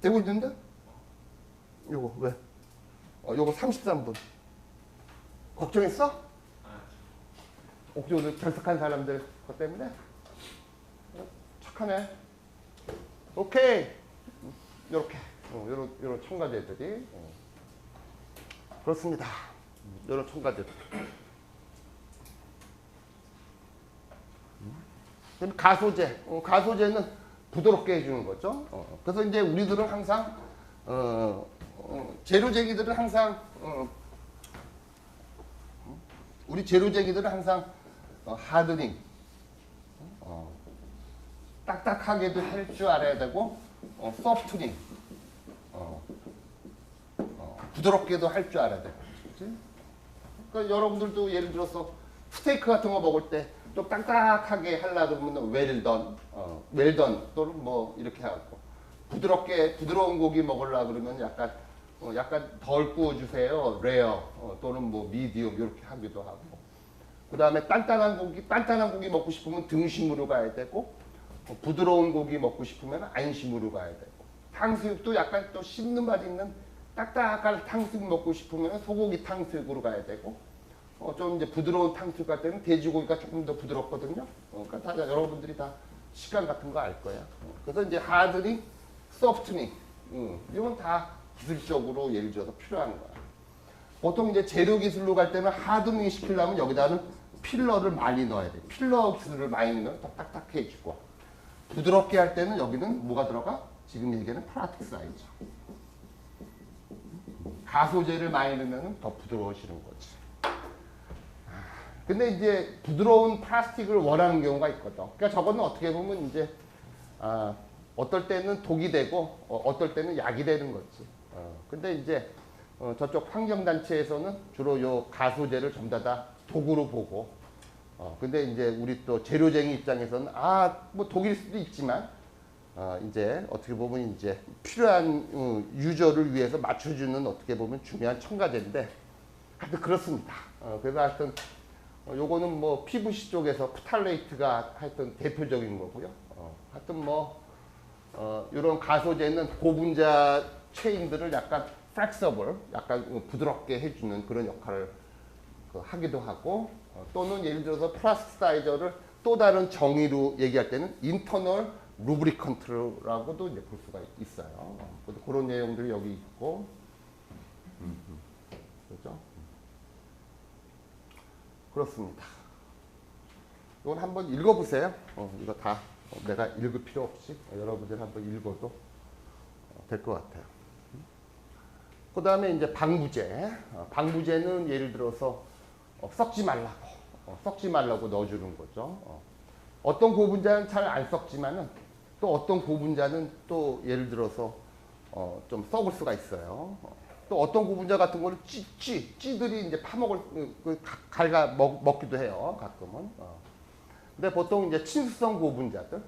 되고 있는데? 요거 왜? 요거 33분. 걱정했어? 오늘 결석한 사람들 것 때문에? 착하네. 오케이. 요렇게. 요런 첨가제들이. 그렇습니다. 요런 첨가제들. 그럼 가소제. 가소제는 부드럽게 해주는 거죠. 그래서 이제 우리들은 항상 재료쟁이들은 항상 우리 재료쟁이들은 항상 하드닝 딱딱하게도 할 줄 알아야 되고 소프트닝 부드럽게도 할 줄 알아야 되고. 그렇지? 그러니까 여러분들도 예를 들어서 스테이크 같은 거 먹을 때 좀 딱딱하게 하려고 그러면 웰던 또는 뭐 이렇게 하고 부드러운 고기 먹으려고 그러면 약간 덜 구워주세요. 레어 또는 뭐 미디움 이렇게 하기도 하고. 그 다음에 단단한 고기 먹고 싶으면 등심으로 가야 되고 부드러운 고기 먹고 싶으면 안심으로 가야 되고 탕수육도 약간 또 씹는 맛 있는 딱딱한 탕수육 먹고 싶으면 소고기 탕수육으로 가야 되고 좀 이제 부드러운 탕수육 같을 때는 돼지고기가 조금 더 부드럽거든요. 그러니까 다 여러분들이 다 식감 같은 거 알 거야. 그래서 이제 하드닝, 소프트닝 이건 다 기술적으로 예를 들어서 필요한 거야. 보통 이제 재료 기술로 갈 때는 하드닝 시키려면 여기다는 필러를 많이 넣어야 돼. 필러 기술을 많이 넣으면 더 딱딱해지고 부드럽게 할 때는 여기는 뭐가 들어가? 지금 얘기하는 플라스틱 사이즈. 가소제를 많이 넣으면 더 부드러워지는 거지. 근데 이제 부드러운 플라스틱을 원하는 경우가 있거든. 그러니까 저거는 어떻게 보면 이제 어떨 때는 독이 되고 어떨 때는 약이 되는 거지. 근데 이제 저쪽 환경단체에서는 주로 요 가소제를 전부 다 독으로 보고 근데 이제 우리 또 재료쟁이 입장에서는 뭐 독일 수도 있지만 이제 어떻게 보면 이제 필요한 유저를 위해서 맞춰주는 어떻게 보면 중요한 첨가제인데 하여튼 그렇습니다. 그래서 하여튼 요거는 뭐 PVC 쪽에서 프탈레이트가 하여튼 대표적인 거고요. 하여튼 뭐 이런 가소제는 고분자 체인들을 약간 플렉서블, 약간 부드럽게 해주는 그런 역할을 하기도 하고 또는 예를 들어서 플라스타이저를 또 다른 정의로 얘기할 때는 인터널 루브리컨트라고도 이제 볼 수가 있어요. 그런 내용들이 여기 있고, 그렇죠? 그렇습니다. 이건 한번 읽어보세요. 이거 다 내가 읽을 필요 없이 여러분들 한번 읽어도 될 것 같아요. 그 다음에 이제 방부제. 방부제는 예를 들어서 썩지 말라고 넣어주는 거죠. 어떤 고분자는 잘 안 썩지만은 또 어떤 고분자는 또 예를 들어서 좀 썩을 수가 있어요. 또 어떤 고분자 같은 거는 찌들이 이제 파먹을 먹기도 해요. 가끔은. 근데 보통 이제 친수성 고분자들,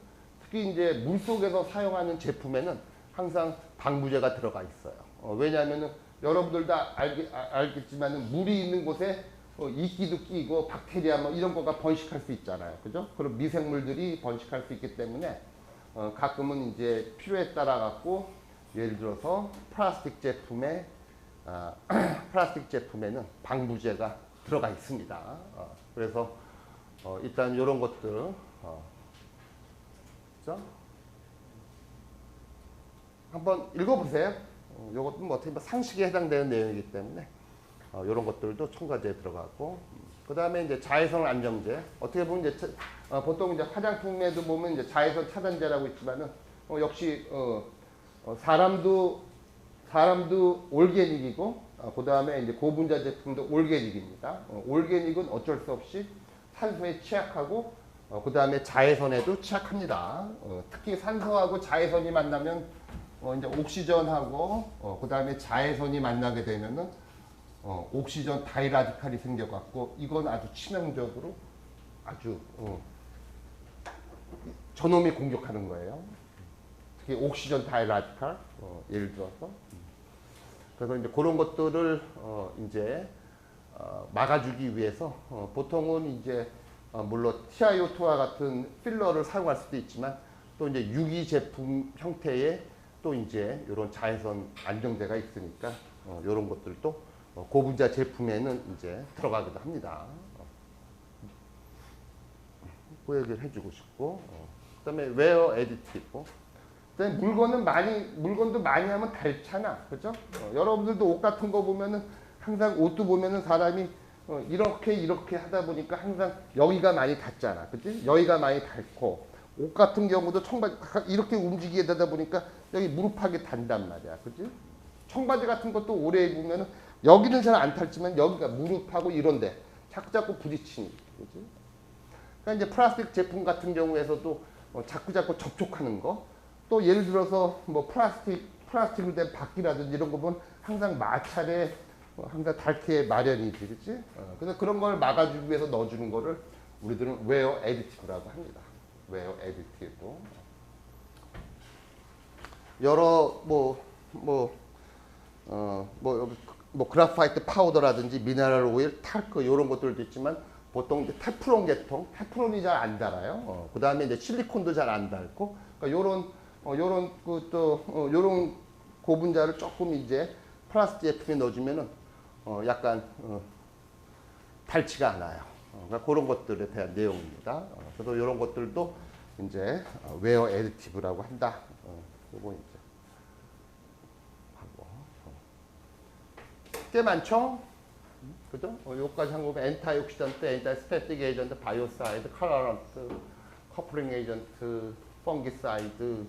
특히 이제 물 속에서 사용하는 제품에는 항상 방부제가 들어가 있어요. 왜냐하면은 여러분들도 알겠지만은 물이 있는 곳에 이끼도 끼고 박테리아 뭐 이런 거가 번식할 수 있잖아요. 그죠? 그런 미생물들이 번식할 수 있기 때문에 가끔은 이제 필요에 따라 갖고 예를 들어서 플라스틱 제품에는 방부제가 들어가 있습니다. 그래서 일단 이런 것들 그죠? 한번 읽어보세요. 이것도 뭐 어떻게 보면 상식에 해당되는 내용이기 때문에 이런 것들도 첨가제에 들어가고, 그 다음에 이제 자외선 안정제. 어떻게 보면 이제 보통 이제 화장품에도 보면 이제 자외선 차단제라고 있지만은 역시 사람도 올게닉이고, 그 다음에 이제 고분자 제품도 올게닉입니다. 올게닉은 어쩔 수 없이 산소에 취약하고, 그 다음에 자외선에도 취약합니다. 특히 산소하고 자외선이 만나면 이제 옥시전하고 그 다음에 자외선이 만나게 되면은 옥시전 다이라디칼이 생겨갖고, 이건 아주 치명적으로 아주 저놈이 공격하는 거예요. 특히 옥시전 다이라디칼, 예를 들어서. 그래서 이제 그런 것들을 이제 막아주기 위해서 보통은 이제 물론 TiO2와 같은 필러를 사용할 수도 있지만, 또 이제 유기 제품 형태의 또 이제 이런 자외선 안정제가 있으니까 이런 것들도 고분자 제품에는 이제 들어가기도 합니다. 그 얘기를 해주고 싶고, 그다음에 웨어 에디티브. 그다음에 물건도 많이 하면 닳잖아, 그죠? 여러분들도 옷 같은 거 보면은 항상 옷도 보면은 사람이 이렇게 하다 보니까 항상 여기가 많이 닳잖아, 그지? 여기가 많이 닳고, 옷 같은 경우도 청바지 이렇게 움직이게 되다 보니까 여기 무릎하게 단단 말이야, 그지? 청바지 같은 것도 오래 입으면은 여기는 잘 안 닳지만 여기가 무릎하고 이런데 자꾸 부딪히니까, 그지? 그러니까 이제 플라스틱 제품 같은 경우에서도 자꾸 접촉하는 거, 또 예를 들어서 뭐 플라스틱으로 된 바퀴라든지 이런 거 보면 항상 마찰에 항상 닳게 마련이지, 그치? 그래서 그런 걸 막아주기 위해서 넣어주는 거를 우리들은 웨어 에디티브라고 합니다. 웨어 에디티브. 여러 그라파이트 파우더라든지 미네랄 오일, 탈크 이런 것들도 있지만, 보통 이제 테프론 계통, 테프론이 잘 안 달아요. 그 다음에 이제 실리콘도 잘 안 닳고, 그러니까 요런 고분자를 조금 이제 플라스틱 제품에 넣어주면은 약간 닳지가 않아요. 그러니까 그런 것들에 대한 내용입니다. 그래서 이런 것들도 이제 웨어 에디티브라고 한다. 요거 이제 하고 꽤 많죠. 그죠? 여기까지 한 거면 엔타이 옥시던트, 엔타이 스태틱 에이전트, 바이오사이드, 컬러런트, 커플링 에이전트, 펑기사이드,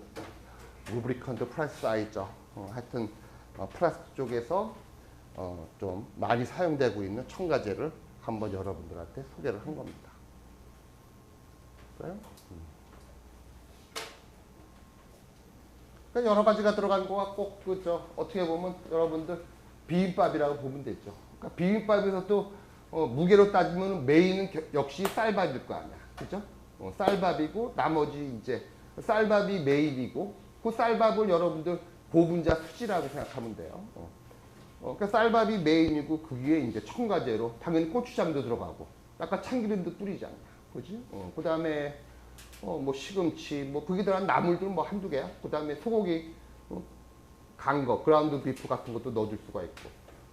루브리컨트, 플라스사이저, 하여튼 플라스틱 쪽에서 좀 많이 사용되고 있는 첨가제를 한번 여러분들한테 소개를 한 겁니다. 그래요? 그러니까 여러 가지가 들어간 거가 꼭 어떻게 보면 여러분들 비빔밥이라고 보면 되죠. 그러니까 비빔밥에서도 무게로 따지면 메인은 역시 쌀밥일 거 아니야, 그죠? 쌀밥이고 나머지 이제 쌀밥이 메인이고, 그 쌀밥을 여러분들 고분자 수지라고 생각하면 돼요. 그러니까 쌀밥이 메인이고 그 위에 이제 첨가제로 당연히 고추장도 들어가고, 아까 참기름도 뿌리잖아, 그지? 그 다음에 뭐 시금치, 뭐 거기 들어간 나물들 뭐 한두 개야. 그 다음에 소고기 간 거, 그라운드 비프 같은 것도 넣어줄 수가 있고,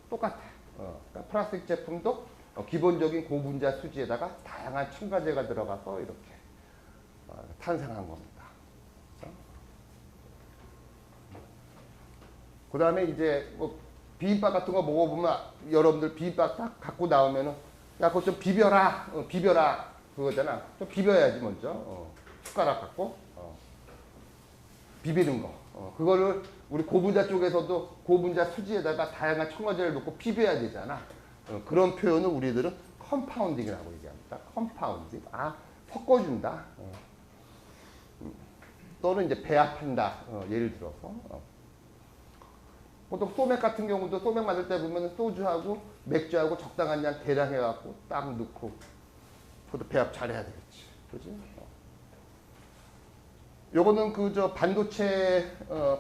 똑같아. 그러니까 플라스틱 제품도 기본적인 고분자 수지에다가 다양한 첨가제가 들어가서 이렇게 탄생한 겁니다. 그 다음에 이제 뭐 비빔밥 같은 거 먹어보면 여러분들 비빔밥 딱 갖고 나오면은 야, 그거 좀 비벼라, 비벼라 그거잖아. 좀 비벼야지 먼저. 숟가락 갖고 비비는 거. 그거를 우리 고분자 쪽에서도 고분자 수지에다가 다양한 첨가제를 넣고 비벼야 되잖아. 그런 표현을 우리들은 컴파운딩이라고 얘기합니다. 컴파운딩. 섞어준다. 또는 이제 배합한다. 예를 들어서. 보통 소맥 같은 경우도 소맥 만들 때 보면 소주하고 맥주하고 적당한 양 계량해갖고 딱 넣고 그것도 배합 잘해야 되겠지. 그지? 요거는 그 저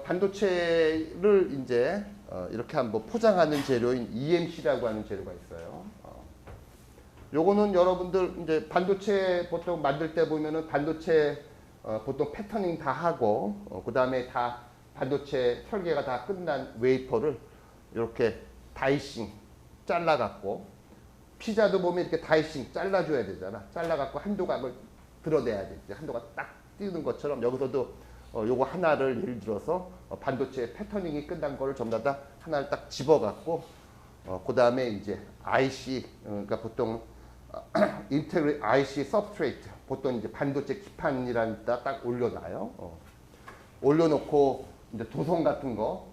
반도체를 이제 이렇게 한번 포장하는 재료인 EMC라고 하는 재료가 있어요. 요거는 여러분들 이제 반도체 보통 만들 때 보면은 반도체 보통 패터닝 다 하고 그 다음에 다 반도체 설계가 다 끝난 웨이퍼를 이렇게 다이싱 잘라갖고 피자도 보면 이렇게 다이싱 잘라줘야 되잖아. 잘라갖고 한 조각을 드러내야 되지. 한 조각 딱 띄우는 것처럼 여기서도 요거 하나를 예를 들어서 반도체 패터닝이 끝난 거를 전부 다 하나를 딱 집어갖고 그 다음에 이제 IC 그러니까 보통 인테그레 IC 서브스트레이트 보통 이제 반도체 기판이라는 데다 딱 올려놔요. 올려놓고 이제 도성 같은 거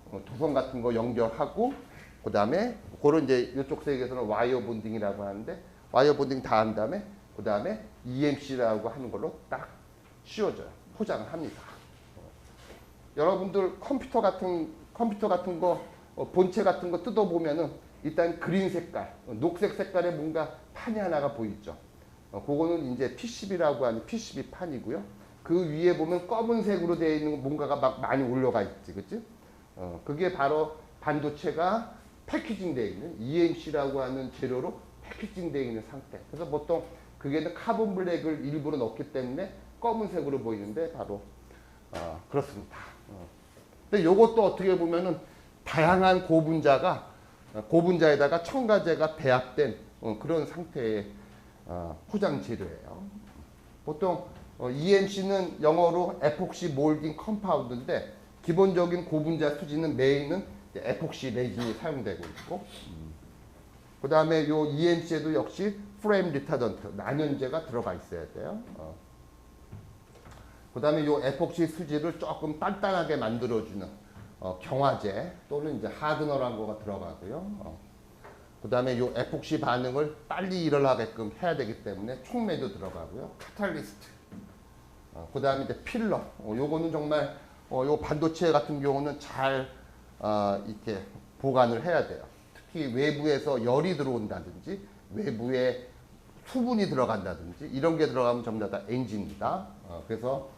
연결하고 그 다음에 그런 이제 이쪽 세계에서는 와이어 본딩이라고 하는데 와이어 본딩 다 한 다음에 그 다음에 EMC라고 하는 걸로 딱 씌워줘요. 포장을 합니다. 여러분들 컴퓨터 같은 거 본체 같은 거 뜯어 보면은 일단 그린 색깔, 녹색 색깔의 뭔가 판이 하나가 보이죠. 그거는 이제 PCB라고 하는 PCB 판이고요. 그 위에 보면 검은색으로 되어 있는 뭔가가 막 많이 올라가 있지, 그치? 그게 바로 반도체가 패키징 되어 있는 EMC라고 하는 재료로 패키징 되어 있는 상태. 그래서 보통 그게 카본 블랙을 일부러 넣기 때문에 검은색으로 보이는데 바로 그렇습니다. 근데 이것도 어떻게 보면은 다양한 고분자에다가 첨가제가 배합된 그런 상태의 포장 재료예요. 보통 EMC는 영어로 에폭시 몰딩 컴파운드인데 기본적인 고분자 수지는 메인은 에폭시 레진이 사용되고 있고 그 다음에 요 EMC에도 역시 프레임 리타던트 난연제가 들어가 있어야 돼요. 그 다음에 요 에폭시 수지를 조금 단단하게 만들어주는 경화제 또는 이제 하드너라는 거가 들어가고요. 그 다음에 요 에폭시 반응을 빨리 일어나게끔 해야 되기 때문에 촉매도 들어가고요. 카탈리스트. 그 다음에 이제 필러. 요거는 정말 요 반도체 같은 경우는 잘 이렇게 보관을 해야 돼요. 특히 외부에서 열이 들어온다든지 외부에 수분이 들어간다든지 이런 게 들어가면 전부 다 NG입니다. 그래서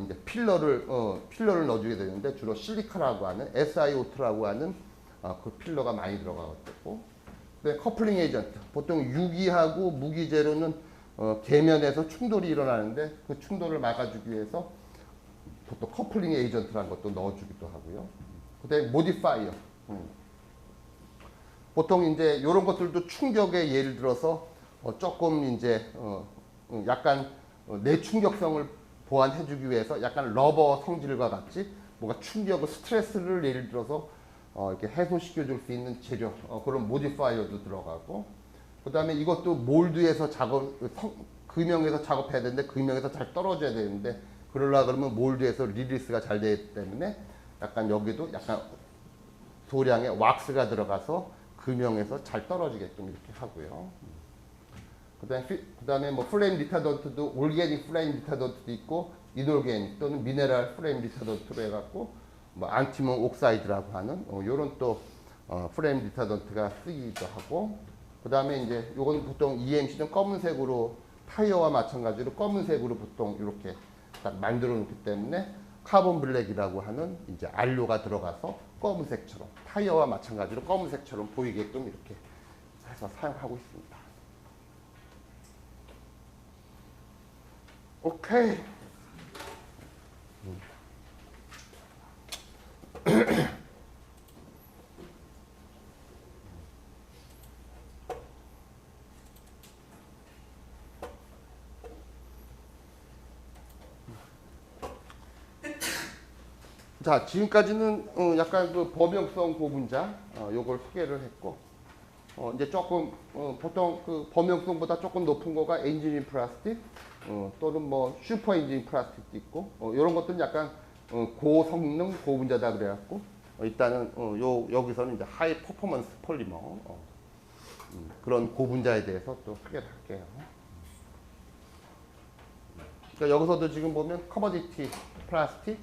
이제 필러를 넣어주게 되는데 주로 실리카라고 하는 SiO2라고 하는 그 필러가 많이 들어가고 커플링 에이전트 보통 유기하고 무기재료는 계면에서 충돌이 일어나는데 그 충돌을 막아주기 위해서 보통 커플링 에이전트라는 것도 넣어주기도 하고요. 그다음에 모디파이어 보통 이제 이런 것들도 충격에 예를 들어서 조금 이제 약간 내충격성을 보완해주기 위해서 약간 러버 성질과 같이 뭔가 충격을 스트레스를 예를 들어서 이렇게 해소시켜줄 수 있는 재료 그런 모디파이어도 들어가고 그 다음에 이것도 몰드에서 금형에서 작업해야 되는데 금형에서 잘 떨어져야 되는데 그러려 그러면 몰드에서 리리스가 잘 되기 때문에 약간 여기도 약간 소량의 왁스가 들어가서 금형에서 잘 떨어지게끔 이렇게 하고요. 그다음에 뭐 플레임 리타던트도 올게닉 플레임 리타던트도 있고 이놀게닉 또는 미네랄 플레임 리타던트로 해갖고 뭐 안티몬 옥사이드라고 하는 요런 또 플레임 리타던트가 쓰기도 하고 그다음에 이제 요건 보통 EMC는 검은색으로 타이어와 마찬가지로 검은색으로 보통 이렇게 만들어 놓기 때문에 카본 블랙이라고 하는 이제 안료가 들어가서 검은색처럼 타이어와 마찬가지로 검은색처럼 보이게끔 이렇게 해서 사용하고 있습니다. 오케이. 자, 지금까지는 약간 그 범용성 고분자 요걸 소개를 했고 이제 조금 보통 그 범용성보다 조금 높은 거가 엔지니어 플라스틱 또는 뭐 슈퍼 엔지니어 플라스틱도 있고 이런 것들은 약간 고성능 고분자다 그래갖고 일단은 여기서는 이제 하이 퍼포먼스 폴리머 그런 고분자에 대해서 또 소개를 할게요. 그러니까 여기서도 지금 보면 커머디티 플라스틱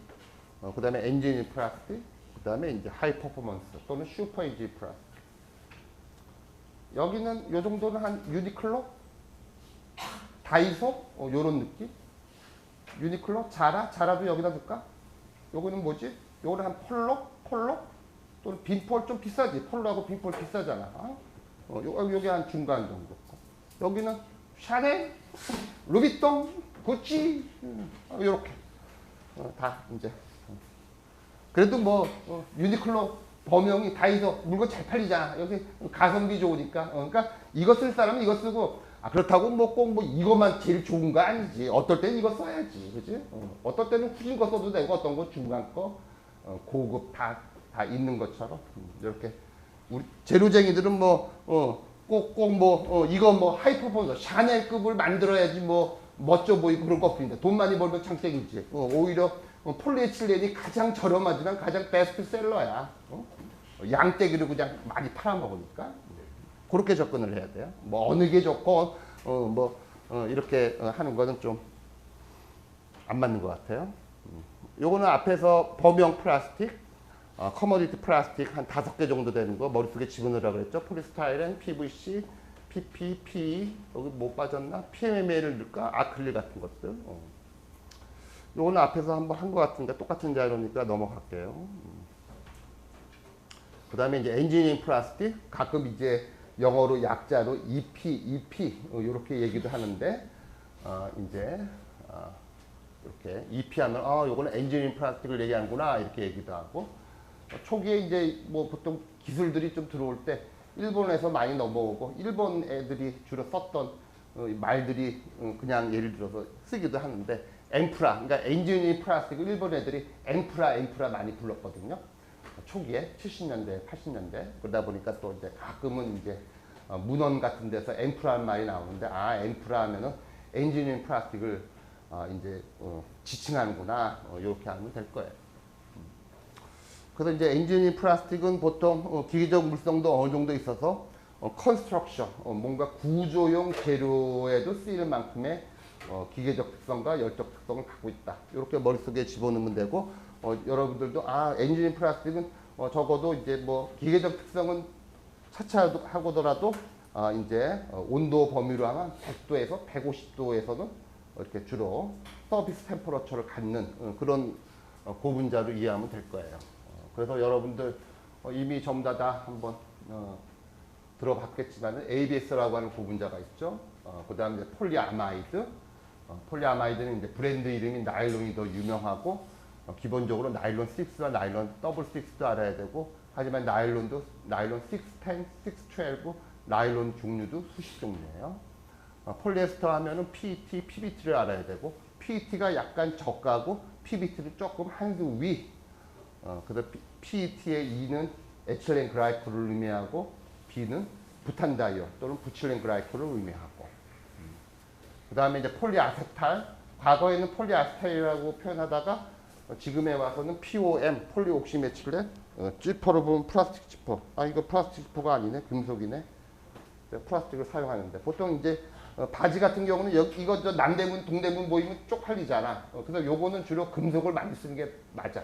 그 다음에 엔지니어 플라스틱, 그다음에 이제 하이 퍼포먼스 또는 슈퍼 에이지 플라스틱. 여기는 요 정도는 한 유니클로, 다이소 요런 느낌. 유니클로, 자라도 여기다 둘까? 요거는 뭐지? 요거는 한 폴로 또는 빈폴. 좀 비싸지. 폴로하고 빈폴 비싸잖아. 요게 한 중간 정도. 여기는 샤넬, 루비통, 구찌 요렇게 다 이제. 그래도 뭐 유니클로, 범용이, 다이소 물건 잘 팔리잖아. 여기 가성비 좋으니까. 그러니까 이거 쓸 사람은 이거 쓰고, 그렇다고 뭐 꼭 뭐 이것만 제일 좋은 거 아니지. 어떨 때는 이거 써야지, 그지? 어떨 때는 후진 거 써도 되고, 어떤 거 중간 거, 고급 다 있는 것처럼 이렇게. 우리 재료쟁이들은 뭐 꼭 뭐 이거 뭐 하이 퍼포먼스 샤넬급을 만들어야지 뭐 멋져 보이고 그런 거 없습니다. 돈 많이 벌면 창땡이지. 오히려 폴리에틸렌이 가장 저렴하지만 가장 베스트셀러야. 양떼기를 그냥 많이 팔아먹으니까. 그렇게 접근을 해야 돼요. 뭐 어느 게 좋고 이렇게 하는 거는 좀 안 맞는 것 같아요. 요거는 앞에서 범용 플라스틱, 커머디티 플라스틱 한 5개 정도 되는 거 머릿속에 집어넣으라고 그랬죠. 폴리스타이렌, PVC, PP, PE, 여기 뭐 빠졌나? PMMA를 넣을까? 아크릴 같은 것들. 요거는 앞에서 한번 한 것 같은데 똑같은 자료니까 넘어갈게요. 그 다음에 이제 엔지니어링 플라스틱, 가끔 이제 영어로 약자로 EP 이렇게 얘기도 하는데, 이제 이렇게 EP 하면 요거는 엔지니어링 플라스틱을 얘기하는구나 이렇게 얘기도 하고. 초기에 이제 뭐 보통 기술들이 좀 들어올 때 일본에서 많이 넘어오고, 일본 애들이 주로 썼던 말들이 그냥 예를 들어서 쓰기도 하는데, 엠프라, 그러니까 엔지니어링 플라스틱을 일본 애들이 엠프라 많이 불렀거든요. 초기에 70년대, 80년대. 그러다 보니까 또 이제 가끔은 이제 문헌 같은 데서 엠프라는 말이 나오는데, 엠프라 하면은 엔지니어링 플라스틱을 이제 지칭하는구나. 이렇게 하면 될 거예요. 그래서 이제 엔지니어링 플라스틱은 보통 기계적 물성도 어느 정도 있어서 컨스트럭션, 뭔가 구조용 재료에도 쓰일 만큼의 기계적 특성과 열적 특성을 갖고 있다. 이렇게 머릿속에 집어넣으면 되고, 여러분들도 엔지니어링 플라스틱은 적어도 이제 뭐 기계적 특성은 차차하고더라도 이제 온도 범위로 하면 100도에서 150도에서는 이렇게 주로 서비스 템퍼러처를 갖는 그런 고분자로 이해하면 될 거예요. 그래서 여러분들 이미 전부 다 한번 들어봤겠지만 ABS라고 하는 고분자가 있죠. 그 다음에 폴리아마이드. 폴리아마이드는 이제 브랜드 이름이 나일론이 더 유명하고, 기본적으로 나일론 6와 나일론 더블 6도 알아야 되고, 하지만 나일론도 나일론 6, 10, 6, 12 나일론 종류도 수십 종류예요. 폴리에스터 하면은 PET, PBT를 알아야 되고, PET가 약간 저가고 PBT를 조금 한 수 위. 그래서 PET의 E는 에틸렌 글라이콜을 의미하고, B는 부탄다이올 또는 부칠렌 글라이콜을 의미하고. 그 다음에 이제 폴리아세탈. 과거에는 폴리아세탈이라고 표현하다가 지금에 와서는 POM, 폴리옥시메틸렌. 지퍼로 보면 플라스틱 지퍼. 이거 플라스틱 지퍼가 아니네. 금속이네. 플라스틱을 사용하는데, 보통 이제 바지 같은 경우는 이거 저 남대문, 동대문 보이면 쪽팔리잖아. 그래서 요거는 주로 금속을 많이 쓰는 게 맞아.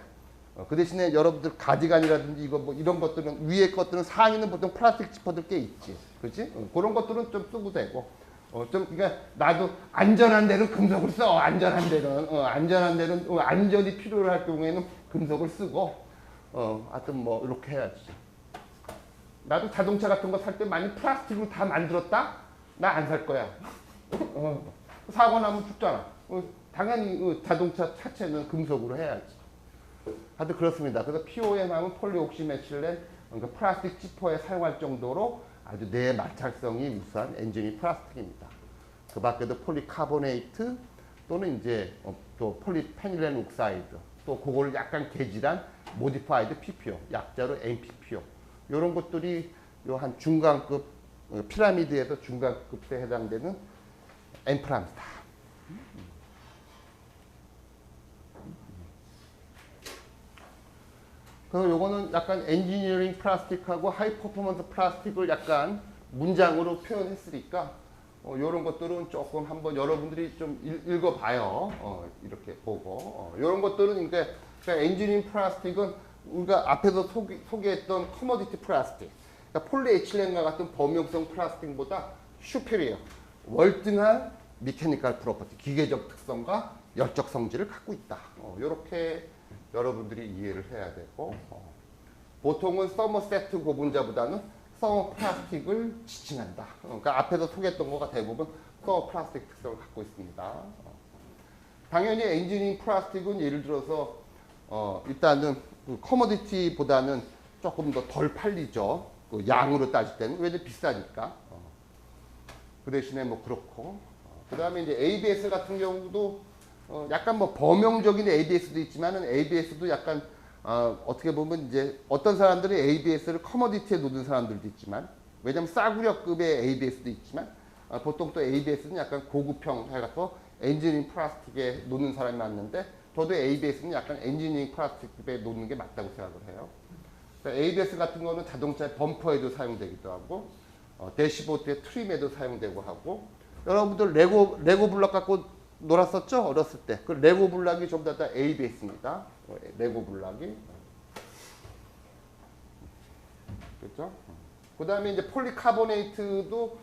그 대신에 여러분들 가디건이라든지 이거 뭐 이런 것들은, 위에 것들은 상의는 보통 플라스틱 지퍼들 꽤 있지. 그렇지? 그런 것들은 좀 쓰고 되고. 좀 그러니까 나도 안전한 데는 금속을 써. 안전한 데는 안전이 필요할 경우에는 금속을 쓰고. 하여튼 뭐 이렇게 해야지. 나도 자동차 같은 거 살 때 많이 플라스틱으로 다 만들었다? 나 안 살 거야. 사고 나면 죽잖아. 당연히 자동차 차체는 금속으로 해야지. 하여튼 그렇습니다. 그래서 POM 하면 폴리옥시메틸렌, 그러니까 플라스틱 지퍼에 사용할 정도로 아주 내마찰성이 우수한 엔지니어링 플라스틱입니다. 그 밖에도 폴리카보네이트 또는 이제 또 폴리페닐렌 옥사이드, 또 그거를 약간 개질한 모디파이드 PPO, 약자로 MPPO, 이런 것들이 요 한 중간급, 피라미드에서 중간급에 해당되는 엠프라입니다. 그래서 요거는 약간 엔지니어링 플라스틱하고 하이 퍼포먼스 플라스틱을 약간 문장으로 표현했으니까 요런 것들은 조금 한번 여러분들이 좀 읽어봐요. 이렇게 보고. 요런 것들은 그러니까 엔지니어링 플라스틱은 우리가 앞에서 소개했던 커머디티 플라스틱, 그러니까 폴리에틸렌과 같은 범용성 플라스틱보다 슈페리어, 월등한 미케니컬 프로퍼티, 기계적 특성과 열적 성질을 갖고 있다. 이렇게 여러분들이 이해를 해야 되고, 보통은 서머세트 고분자보다는 서머 플라스틱을 지칭한다. 그러니까 앞에서 소개했던 거가 대부분 서머 플라스틱 특성을 갖고 있습니다. 당연히 엔지니어링 플라스틱은 예를 들어서 일단은 그 커머디티보다는 조금 더 덜 팔리죠. 그 양으로 따질 때는 왜냐면 비싸니까. 그 대신에 뭐 그렇고. 그 다음에 이제 ABS 같은 경우도 약간 뭐 범용적인 ABS도 있지만은 ABS도 약간 어떻게 보면 이제 어떤 사람들이 ABS를 커머디티에 놓는 사람들도 있지만, 왜냐면 싸구려급의 ABS도 있지만 보통 또 ABS는 약간 고급형 해가서 엔지니어링 플라스틱에 놓는 사람이 많은데, 저도 ABS는 약간 엔지니어링 플라스틱에 놓는 게 맞다고 생각을 해요. 그러니까 ABS 같은 거는 자동차의 범퍼에도 사용되기도 하고 대시보드의 트림에도 사용되고 하고, 여러분들 레고 블럭 갖고 놀았었죠? 어렸을 때. 그 레고 블럭이 전부 다 ABS입니다. 레고 블럭이. 그렇죠? 그 다음에 이제 폴리카보네이트도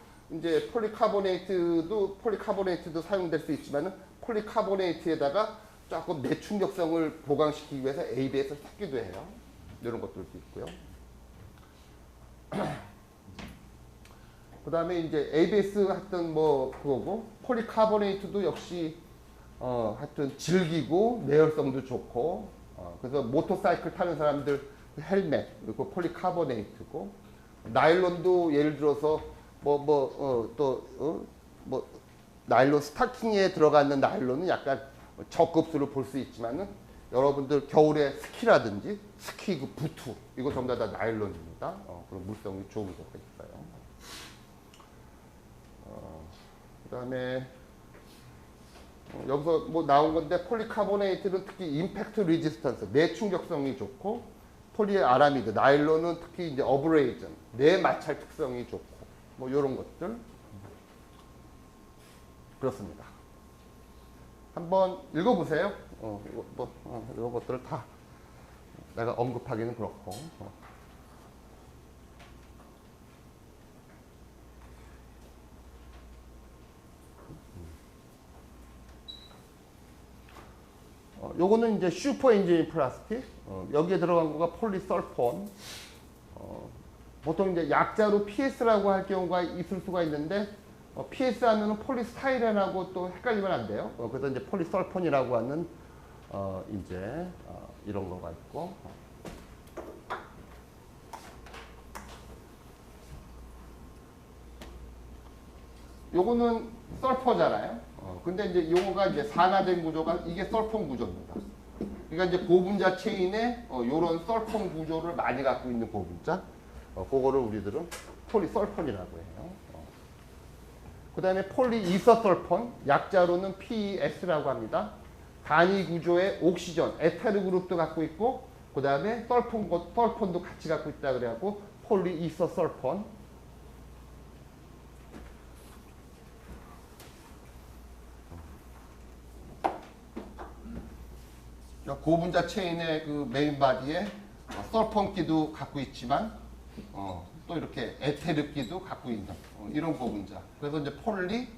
사용될 수 있지만은 폴리카보네이트에다가 조금 내충격성을 보강시키기 위해서 ABS를 섞기도 해요. 이런 것들도 있고요. 그 다음에 이제 ABS 하여튼 뭐 그거고, 폴리카보네이트도 역시 하여튼 질기고 내열성도 좋고, 그래서 모터사이클 타는 사람들 헬멧, 그리고 폴리카보네이트고, 나일론도 예를 들어서 나일론 스타킹에 들어가는 나일론은 약간 저급수로 볼 수 있지만은, 여러분들 겨울에 스키라든지 스키 그 부츠 이거 전부 다 나일론입니다. 그런 물성이 좋은 거가 있어요. 그다음에 여기서 뭐 나온 건데, 폴리카보네이트는 특히 임팩트 리지스턴스, 내충격성이 좋고, 폴리아라미드, 나일론은 특히 이제 어브레이전, 내마찰 특성이 좋고, 뭐 이런 것들 그렇습니다. 한번 읽어보세요. 이런 것들을 다 내가 언급하기는 그렇고. 요거는 이제 슈퍼 엔지니어링 플라스틱. 여기에 들어간 거가 폴리설폰. 보통 이제 약자로 PS라고 할 경우가 있을 수가 있는데, PS 하면은 폴리스타이렌하고 또 헷갈리면 안 돼요. 그래서 이제 폴리설폰이라고 하는 이제 이런 거가 있고. 요거는 설퍼잖아요. 근데 이제 요거가 이제 산화된 구조가, 이게 설폰 구조입니다. 그러니까 이제 고분자 체인에 요런 설폰 구조를 많이 갖고 있는 고분자. 그거를 우리들은 폴리설폰이라고 해요. 그 다음에 폴리이서설폰, 약자로는 PES라고 합니다. 단위 구조의 옥시전, 에테르 그룹도 갖고 있고, 그 다음에 설폰도 같이 갖고 있다 그래갖고 폴리이서설폰. 고분자 체인의 그 메인 바디에 설폰기도 갖고 있지만 또 이렇게 에테르기도 갖고 있는 이런 고분자. 그래서 이제 폴리,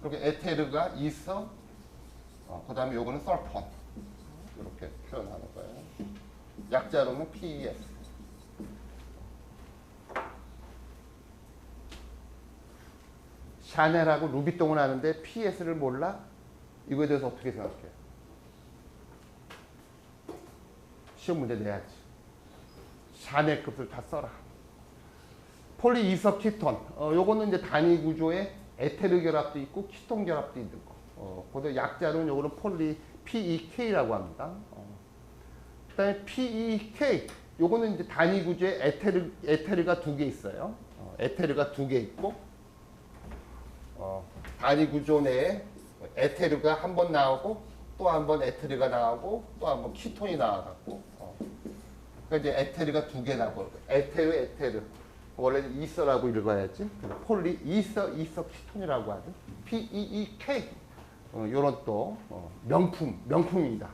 그렇게 에테르가 있어, 그 다음에 요거는 설폰, 이렇게 표현하는 거예요. 약자로는 PES. 샤넬하고 루비통을 하는데 PES를 몰라? 이거에 대해서 어떻게 생각해요? 시험 문제 내야지. 샤넬급을 다 써라. 폴리이서키톤. 요거는 이제 단위 구조에 에테르 결합도 있고 키톤 결합도 있는 거. 그래서 약자로는 요거는 폴리 PEK라고 합니다. 그다음에 PEK. 요거는 이제 단위 구조에 에테르가 두 개 있어요. 에테르가 두 개 있고, 단위 구조 내에 에테르가 한 번 나오고, 또 한 번 에테르가 나오고, 또 한 번 키톤이 나와갖고, 그러니까 이제 에테르가 두 개 나오고, 에테르. 원래는 이서라고 읽어야지. 폴리 이서 키톤이라고 하죠. PEEK. 요런 또 명품입니다.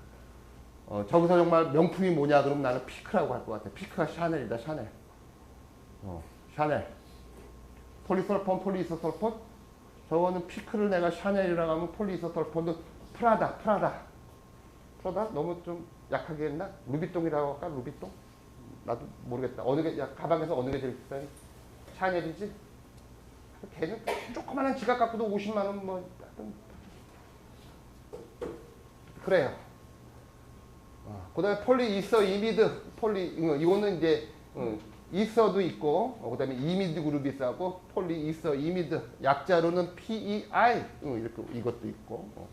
저기서 정말 명품이 뭐냐 그러면 나는 피크라고 할 것 같아. 피크가 샤넬이다, 샤넬. 샤넬. 폴리서폴, 폴리이소설폰. 저거는 피크를 내가 샤넬이라고 하면 폴리이소설폰도 프라다. 프라다 너무 좀 약하게 했나? 루비통이라고 할까? 루비통? 나도 모르겠다. 어느 게, 가방에서 어느 게 제일 비싸니? 샤넬이지? 걔는 조그만한 지갑 갖고도 50만 원 뭐. 그래요. 그 다음에 폴리 이서 이미드. 이거는 이제, 이서도 있고, 그 다음에 이미드 그룹이 있고, 폴리 이서 이미드. 약자로는 PEI. 이렇게 이것도 있고.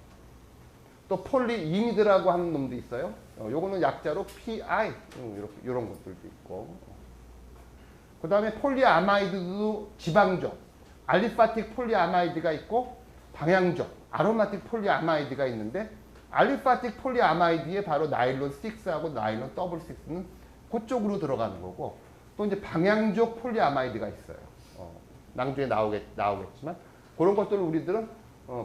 또 폴리 이미드라고 하는 놈도 있어요. 요거는 약자로 PI. 이렇게, 이런 것들도 있고. 그 다음에 폴리아마이드도 지방적. 알리파틱 폴리아마이드가 있고, 방향적. 아로마틱 폴리아마이드가 있는데, 알리파틱 폴리아마이드에 바로 나일론 6하고 나일론 더블 6는 그쪽으로 들어가는 거고, 또 이제 방향적 폴리아마이드가 있어요. 나중에 나오겠지만, 그런 것들을 우리들은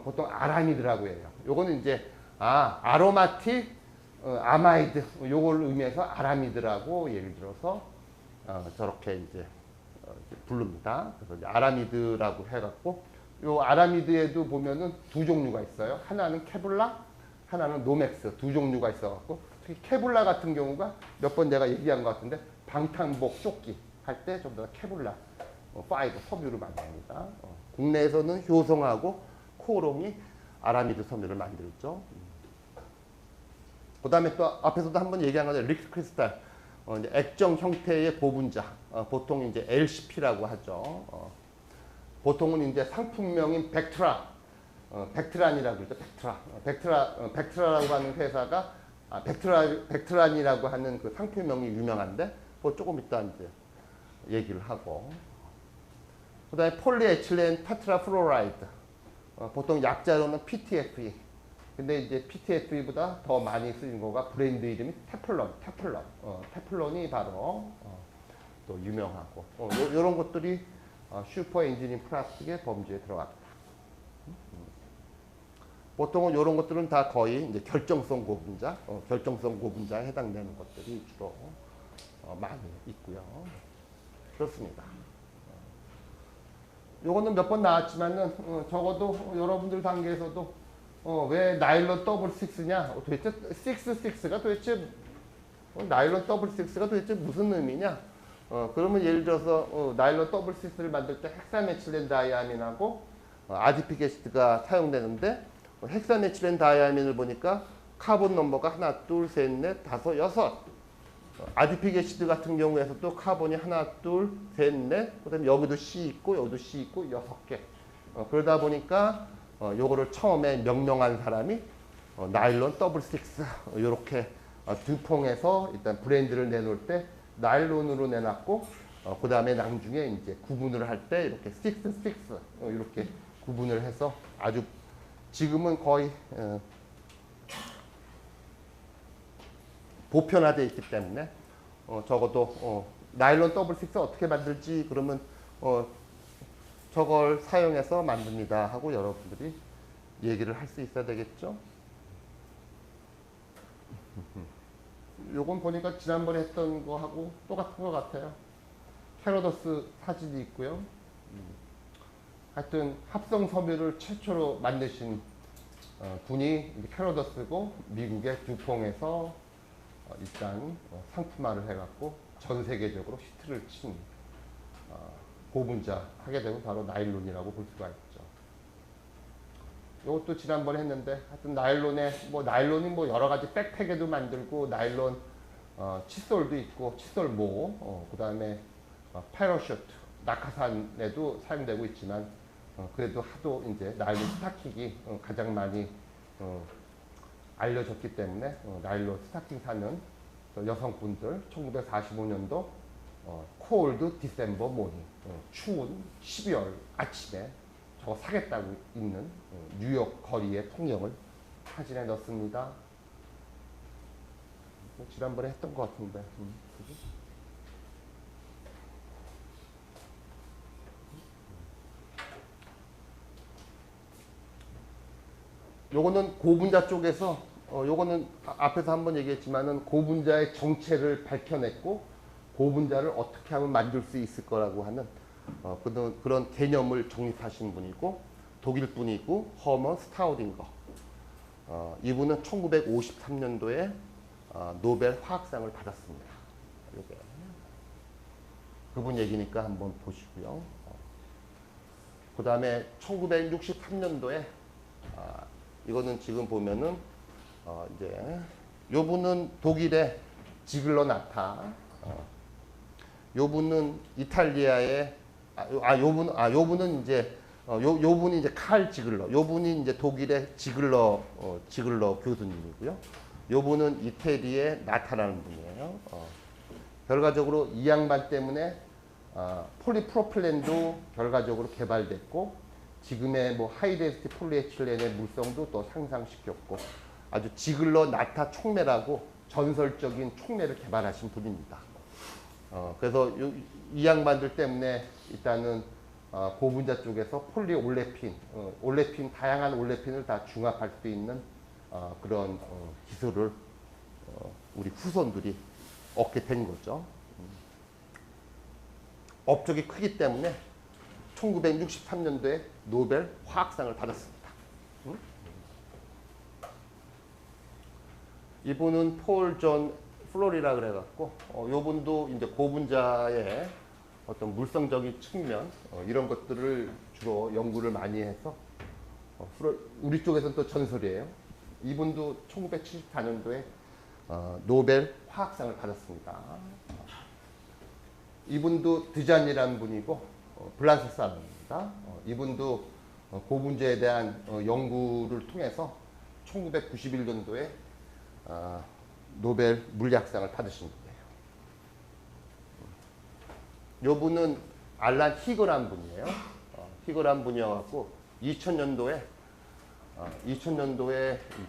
보통 아라미드라고 해요. 요거는 이제, 아로마틱 아마이드, 요걸 의미해서 아라미드라고 예를 들어서, 저렇게 이제, 부릅니다. 그래서 이제 아라미드라고 해갖고, 요 아라미드에도 보면은 두 종류가 있어요. 하나는 케블라, 하나는 노맥스. 두 종류가 있어갖고, 특히 케블라 같은 경우가 몇 번 내가 얘기한 것 같은데, 방탄복 조끼 할 때 전부 다 케블라 5 섬유를 만듭니다. 국내에서는 효성하고 코오롱이 아라미드 섬유를 만들죠. 그 다음에 또 앞에서도 한번 얘기한 거죠. 릭스 크리스탈. 이제 액정 형태의 고분자. 보통 이제 LCP라고 하죠. 보통은 이제 상품명인 벡트라. 벡트란이라고 그러죠. 벡트라라고 하는 회사가 벡트란이라고 하는 그 상품명이 유명한데, 그거 조금 이따 이제 얘기를 하고. 그 다음에 폴리에틸렌 테트라플로라이드. 보통 약자로는 PTFE. 근데 이제 PTFE보다 더 많이 쓰인 거가 브랜드 이름이 테플론이 바로 또 유명하고. 요런 것들이 슈퍼 엔지니어 플라스틱의 범주에 들어갑니다. 보통은 이런 것들은 다 거의 이제 결정성 고분자에 해당되는 것들이 주로 많이 있고요. 그렇습니다. 요거는 몇 번 나왔지만은 적어도 여러분들 단계에서도 왜 나일론 더블 6냐? 도대체 6가 도대체 나일론 더블 6가 도대체 무슨 의미냐? 그러면 예를 들어서 나일론 더블 6를 만들 때 헥사메틸렌 다이아민하고 아디픽 애시드가 사용되는데, 헥사메틸렌 다이아민을 보니까 카본 넘버가 하나, 둘, 셋, 넷, 다섯, 여섯. 아디픽 애시드 같은 경우에서도 카본이 하나, 둘, 셋, 넷. 그다음에 여기도 C 있고 여기도 C 있고 6개. 그러다 보니까 요거를 처음에 명명한 사람이 나일론 더블 6 이렇게 듀퐁에서 일단 브랜드를 내놓을 때 나일론으로 내놨고, 그 다음에 나중에 이제 구분을 할 때 이렇게 6 이렇게 구분을 해서 아주 지금은 거의 보편화되어 있기 때문에 적어도 나일론 더블 6 어떻게 만들지 그러면 저걸 사용해서 만듭니다 하고 여러분들이 얘기를 할 수 있어야 되겠죠. 요건 보니까 지난번에 했던 거하고 똑같은 것 같아요. 헤로도스 사진이 있고요. 하여튼 합성 섬유를 최초로 만드신 분이 헤로도스고, 미국의 듀퐁에서 일단 상품화를 해갖고 전 세계적으로 히트를 친 고분자 하게 되면 바로 나일론이라고 볼 수가 있죠. 이것도 지난번에 했는데, 하여튼 나일론이 뭐 여러 가지 백팩에도 만들고, 나일론 칫솔도 있고, 칫솔모, 그 다음에 패러슈트, 낙하산에도 사용되고 있지만, 그래도 하도 이제 나일론 스타킹이 가장 많이 알려졌기 때문에 나일론 스타킹 사는 여성분들 1945년도 콜드 디셈버 모닝, 추운 12월 아침에 저거 사겠다고 있는 뉴욕 거리의 풍경을 사진에 넣습니다. 지난번에 했던 것 같은데. 그지? 요거는 고분자 쪽에서 요거는 앞에서 한번 얘기했지만은 고분자의 정체를 밝혀냈고 고분자를 어떻게 하면 만들 수 있을 거라고 하는 그런 개념을 정립하신 분이고 독일 분이고 허먼 스타우딩거. 이분은 1953년도에 노벨 화학상을 받았습니다. 요게 그분 얘기니까 한번 보시고요. 그 다음에 1963년도에 이거는 지금 보면은 이제 요분은 독일의 지글러 나타, 요분은 이탈리아의 요분은 이제 요분이 이제 칼 지글러, 요분이 이제 독일의 지글러 교수님이고요. 요분은 이태리의 나타라는 분이에요. 결과적으로 이 양반 때문에 폴리프로필렌도 결과적으로 개발됐고 지금의 뭐 하이데스티 폴리에틸렌의 물성도 또 상상시켰고 아주 지글러 나타 촉매라고 전설적인 촉매를 개발하신 분입니다. 그래서 이 양반들 때문에 일단은 고분자 쪽에서 폴리올레핀, 올레핀 다양한 올레핀을 다 중합할 수 있는 그런 기술을 우리 후손들이 얻게 된 거죠. 업적이 크기 때문에 1963년도에 노벨 화학상을 받았습니다. 이분은 폴 존 플로리라 그래갖고 요분도 이제 고분자의 어떤 물성적인 측면 이런 것들을 주로 연구를 많이 해서 우리 쪽에서는 또 전설이에요. 이분도 1974년도에 노벨 화학상을 받았습니다. 이분도 드잔이라는 분이고 프랑스 사람입니다. 이분도 고분자에 대한 연구를 통해서 1991년도에 노벨 물리학상을 받으신 분이에요. 이분은 알란 히거란 분이에요. 히거란 분이어갖고 2000년도에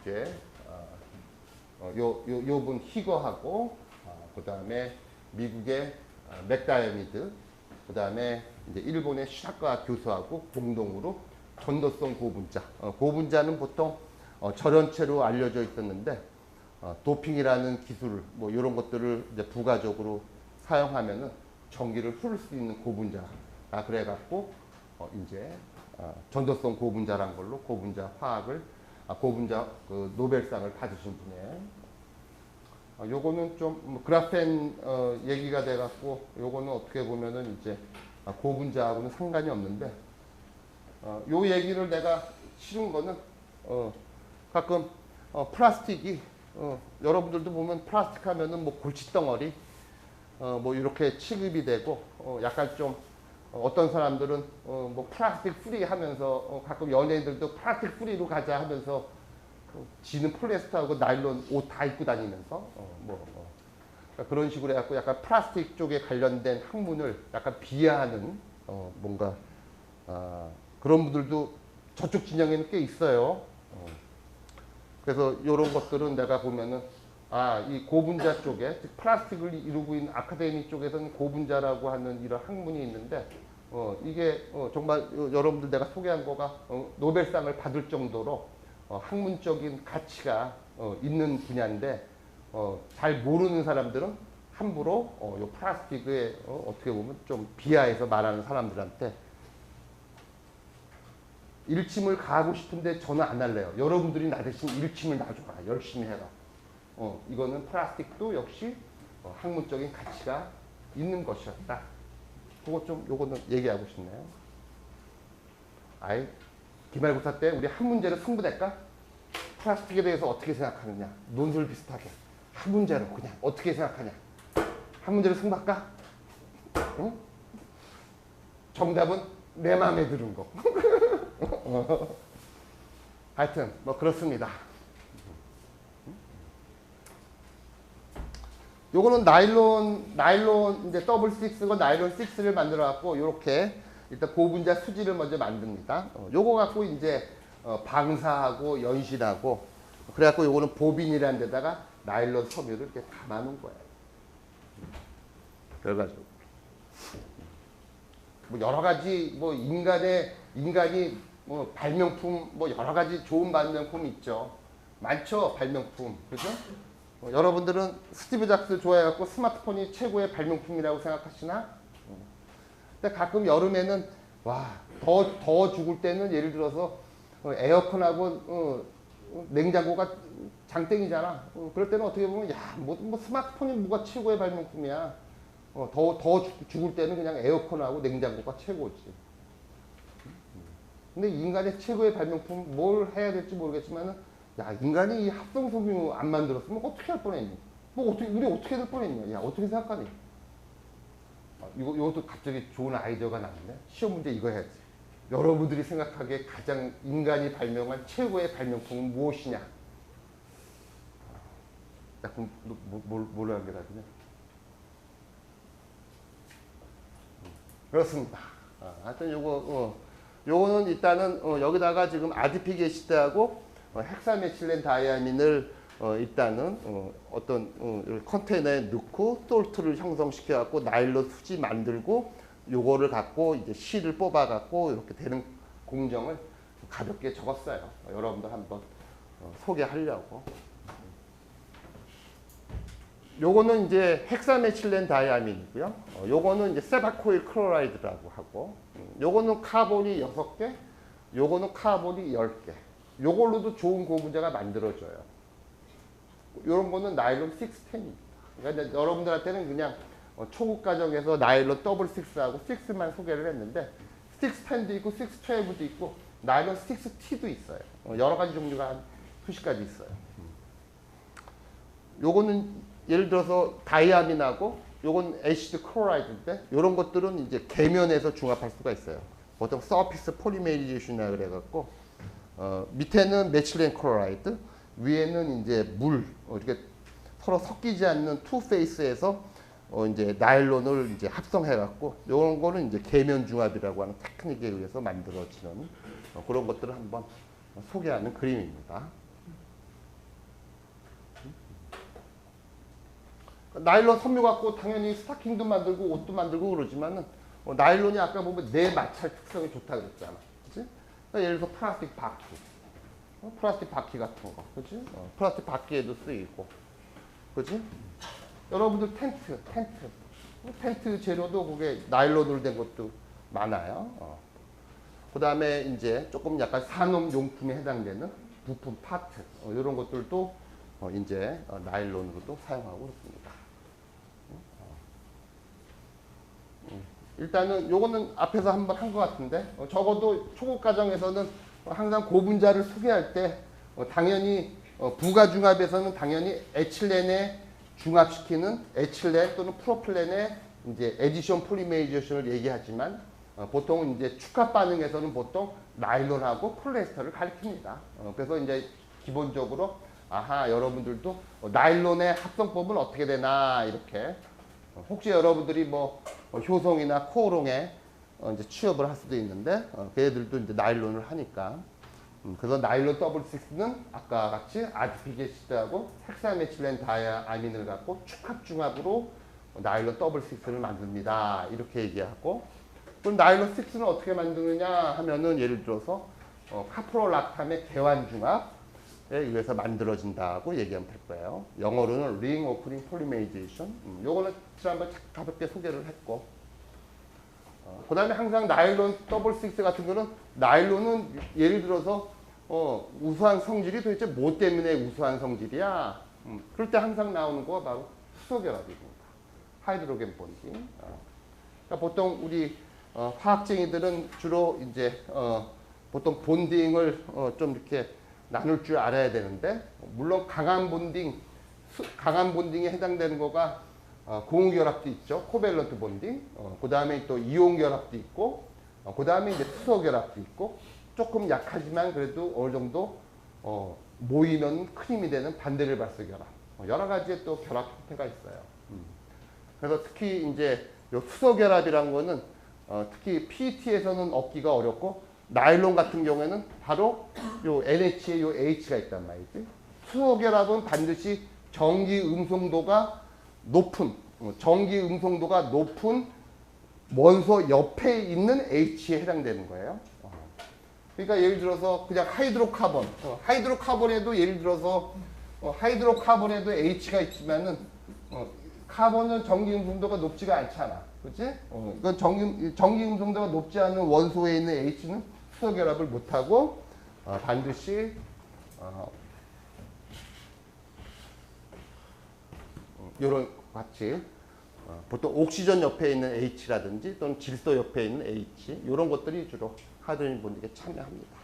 이제 요분 히거하고 그 다음에 미국의 맥다이어미드, 그 다음에 이제 일본의 시사카 교수하고 공동으로 전도성 고분자. 고분자는 보통 절연체로 알려져 있었는데 도핑이라는 기술, 뭐 이런 것들을 이제 부가적으로 사용하면은 전기를 흐를 수 있는 고분자. 그래갖고 이제 전도성 고분자란 걸로 고분자 화학을 고분자 그 노벨상을 받으신 분이에요. 요거는 좀 그라펜 얘기가 돼갖고 요거는 어떻게 보면은 이제 고분자하고는 상관이 없는데 요 얘기를 내가 싫은 거는 가끔 플라스틱이 여러분들도 보면 플라스틱 하면은 뭐 골칫덩어리 뭐 이렇게 취급이 되고 약간 좀 어떤 사람들은 뭐 플라스틱 프리 하면서 가끔 연예인들도 플라스틱 프리로 가자 하면서 지는 폴리에스터하고 나일론 옷 다 입고 다니면서 그러니까 그런 식으로 해갖고 약간 플라스틱 쪽에 관련된 학문을 약간 비하하는 뭔가 그런 분들도 저쪽 진영에는 꽤 있어요. 그래서 이런 것들은 내가 보면은 이 고분자 쪽에 즉 플라스틱을 이루고 있는 아카데미 쪽에서는 고분자라고 하는 이런 학문이 있는데 이게 정말 여러분들 내가 소개한 거가 노벨상을 받을 정도로 학문적인 가치가 있는 분야인데 잘 모르는 사람들은 함부로 요 플라스틱에 어떻게 보면 좀 비하해서 말하는 사람들한테 일침을 가하고 싶은데 저는 안 할래요. 여러분들이 나 대신 일침을 놔줘라. 열심히 해라. 이거는 플라스틱도 역시 학문적인 가치가 있는 것이었다. 요거는 얘기하고 싶네요. 기말고사 때 우리 한 문제로 승부낼까? 플라스틱에 대해서 어떻게 생각하느냐. 논술 비슷하게. 한 문제로 그냥 어떻게 생각하냐. 한 문제로 승부할까? 응? 정답은 내 마음에 드는 거. 하여튼 뭐 그렇습니다. 요거는 나일론 이제 더블 6고 나일론 6를 만들어 갖고 요렇게 일단 고분자 수지를 먼저 만듭니다. 요거 갖고 이제 방사하고 연실하고 그래갖고 요거는 보빈이라는 데다가 나일론 섬유를 이렇게 담아놓은 거예요. 결과적으로 뭐 여러 가지 뭐 인간이 뭐 발명품 뭐 여러 가지 좋은 발명품 있죠. 많죠, 발명품. 그죠? 여러분들은 스티브 잡스 좋아해갖고 스마트폰이 최고의 발명품이라고 생각하시나? 근데 가끔 여름에는 더 죽을 때는 예를 들어서 에어컨하고 냉장고가 장땡이잖아. 그럴 때는 어떻게 보면 뭐 스마트폰이 뭐가 최고의 발명품이야. 더 죽을 때는 그냥 에어컨하고 냉장고가 최고지. 근데 인간의 최고의 발명품 뭘 해야 될지 모르겠지만은 인간이 이 합성섬유 안 만들었으면 어떻게 할 뻔했니? 우리 어떻게 될 뻔했냐? 어떻게 생각하니? 이것도 갑자기 좋은 아이디어가 나는데 시험 문제 이거 해야지. 여러분들이 생각하기에 가장 인간이 발명한 최고의 발명품은 무엇이냐? 그럼 뭘로 하게 되냐? 그렇습니다. 하여튼 요거는 일단은 여기다가 지금 아디픽 애시드하고 헥사메틸렌 다이아민을 일단은 어떤 컨테이너에 넣고 솔트를 형성시켜 갖고 나일론 수지 만들고 요거를 갖고 이제 실을 뽑아 갖고 이렇게 되는 공정을 가볍게 적었어요. 여러분들 한번 소개하려고. 요거는 이제 헥사메틸렌 다이아민이고요. 요거는 이제 세바코일 클로라이드라고 하고, 요거는 카본이 6개, 요거는 카본이 10개. 요걸로도 좋은 고분자가 만들어져요. 요런 거는 나일론 610입니다. 그러니까 여러분들한테는 그냥 초급 과정에서 나일론 더블 6하고 6만 소개를 했는데 610도 있고 612도 있고 나일론 6T도 있어요. 여러 가지 종류가 한 수십 가지 있어요. 요거는 예를 들어서 다이아민하고 요건 애시드 클로라이드인데 이런 것들은 이제 계면에서 중합할 수가 있어요. 보통 서피스 폴리메리제이션이라 그래갖고 밑에는 메틸렌 클로라이드, 위에는 이제 물 이렇게 서로 섞이지 않는 투 페이스에서 이제 나일론을 이제 합성해갖고 이런 거는 이제 계면 중합이라고 하는 테크닉에 의해서 만들어지는 그런 것들을 한번 소개하는 그림입니다. 나일론 섬유 갖고 당연히 스타킹도 만들고 옷도 만들고 그러지만은 나일론이 아까 보면 내 마찰 특성이 좋다 그랬잖아, 그렇지? 그러니까 예를 들어서 플라스틱 바퀴, 플라스틱 바퀴 같은 거, 그렇지? 플라스틱 바퀴에도 쓰이고, 그렇지? 여러분들 텐트 재료도 그게 나일론으로 된 것도 많아요. 그 다음에 이제 조금 약간 산업용품에 해당되는 부품 파트 이런 것들도 이제 나일론으로도 사용하고 그렇습니다. 일단은 요거는 앞에서 한번 한 것 같은데 적어도 초급 과정에서는 항상 고분자를 소개할 때 당연히 부가중합에서는 당연히 에틸렌에 중합시키는 에틸렌 또는 프로필렌의 이제 에디션 폴리메리제이션을 얘기하지만 보통 이제 축합 반응에서는 보통 나일론하고 폴리에스터를 가리킵니다. 그래서 이제 기본적으로 여러분들도 나일론의 합성법은 어떻게 되나 이렇게 혹시 여러분들이 뭐 효성이나 코오롱에 이제 취업을 할 수도 있는데 걔들도 이제 나일론을 하니까 그래서 나일론 더블 6는 아까 같이 아디픽 애시드하고 헥사메틸렌 다이아민을 갖고 축합 중합으로 나일론 더블 6를 만듭니다. 이렇게 얘기하고 그럼 나일론 6는 어떻게 만드느냐 하면은 예를 들어서 카프로락탐의 개완 중합에 의해서 만들어진다고 얘기하면 될 거예요. 영어로는 ring opening polymerization. 요거는 지난번 가볍게 소개를 했고 그 다음에 항상 나일론 더블 6 같은 거는 나일론은 예를 들어서 우수한 성질이 도대체 뭐 때문에 우수한 성질이야? 그럴 때 항상 나오는 거가 바로 수소결합입니다. 하이드로겐 본딩. 그러니까 보통 우리 화학쟁이들은 주로 이제 보통 본딩을 좀 이렇게 나눌 줄 알아야 되는데 물론 강한 본딩에 해당되는 거가 공유결합도 있죠. 코밸런트 본딩. 그 다음에 또 이온결합도 있고 그 다음에 이제 수소결합도 있고 조금 약하지만 그래도 어느 정도 모이면 큰 힘이 되는 반대를발스 결합. 여러 가지의 또 결합 형태가 있어요. 그래서 특히 이제 요 수소결합이란 거는 특히 PET에서는 얻기가 어렵고 나일론 같은 경우에는 바로 요 NH에 요 H가 있단 말이지. 수소결합은 반드시 전기 음성도가 높은 원소 옆에 있는 H에 해당되는 거예요. 그러니까 예를 들어서 그냥 하이드로카본, 하이드로카본에도 예를 들어서 하이드로카본에도 H가 있지만은 카본은 전기음성도가 높지가 않잖아, 그렇지? 이건 전기음성도가 높지 않은 원소에 있는 H는 수소 결합을 못하고 반드시 이런 같이 보통 옥시전 옆에 있는 H라든지 또는 질소 옆에 있는 H 이런 것들이 주로 하이드로gen 본딩에 참여합니다.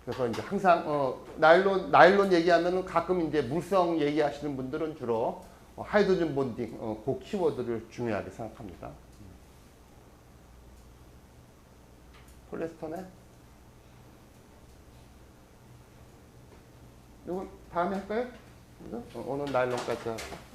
그래서 이제 항상 나일론 얘기하면은 가끔 이제 물성 얘기하시는 분들은 주로 하이드로gen 본딩 그 키워드를 중요하게 생각합니다. 폴리에스터네. 이건 다음에 할까요? 오늘 나일론까지 할까?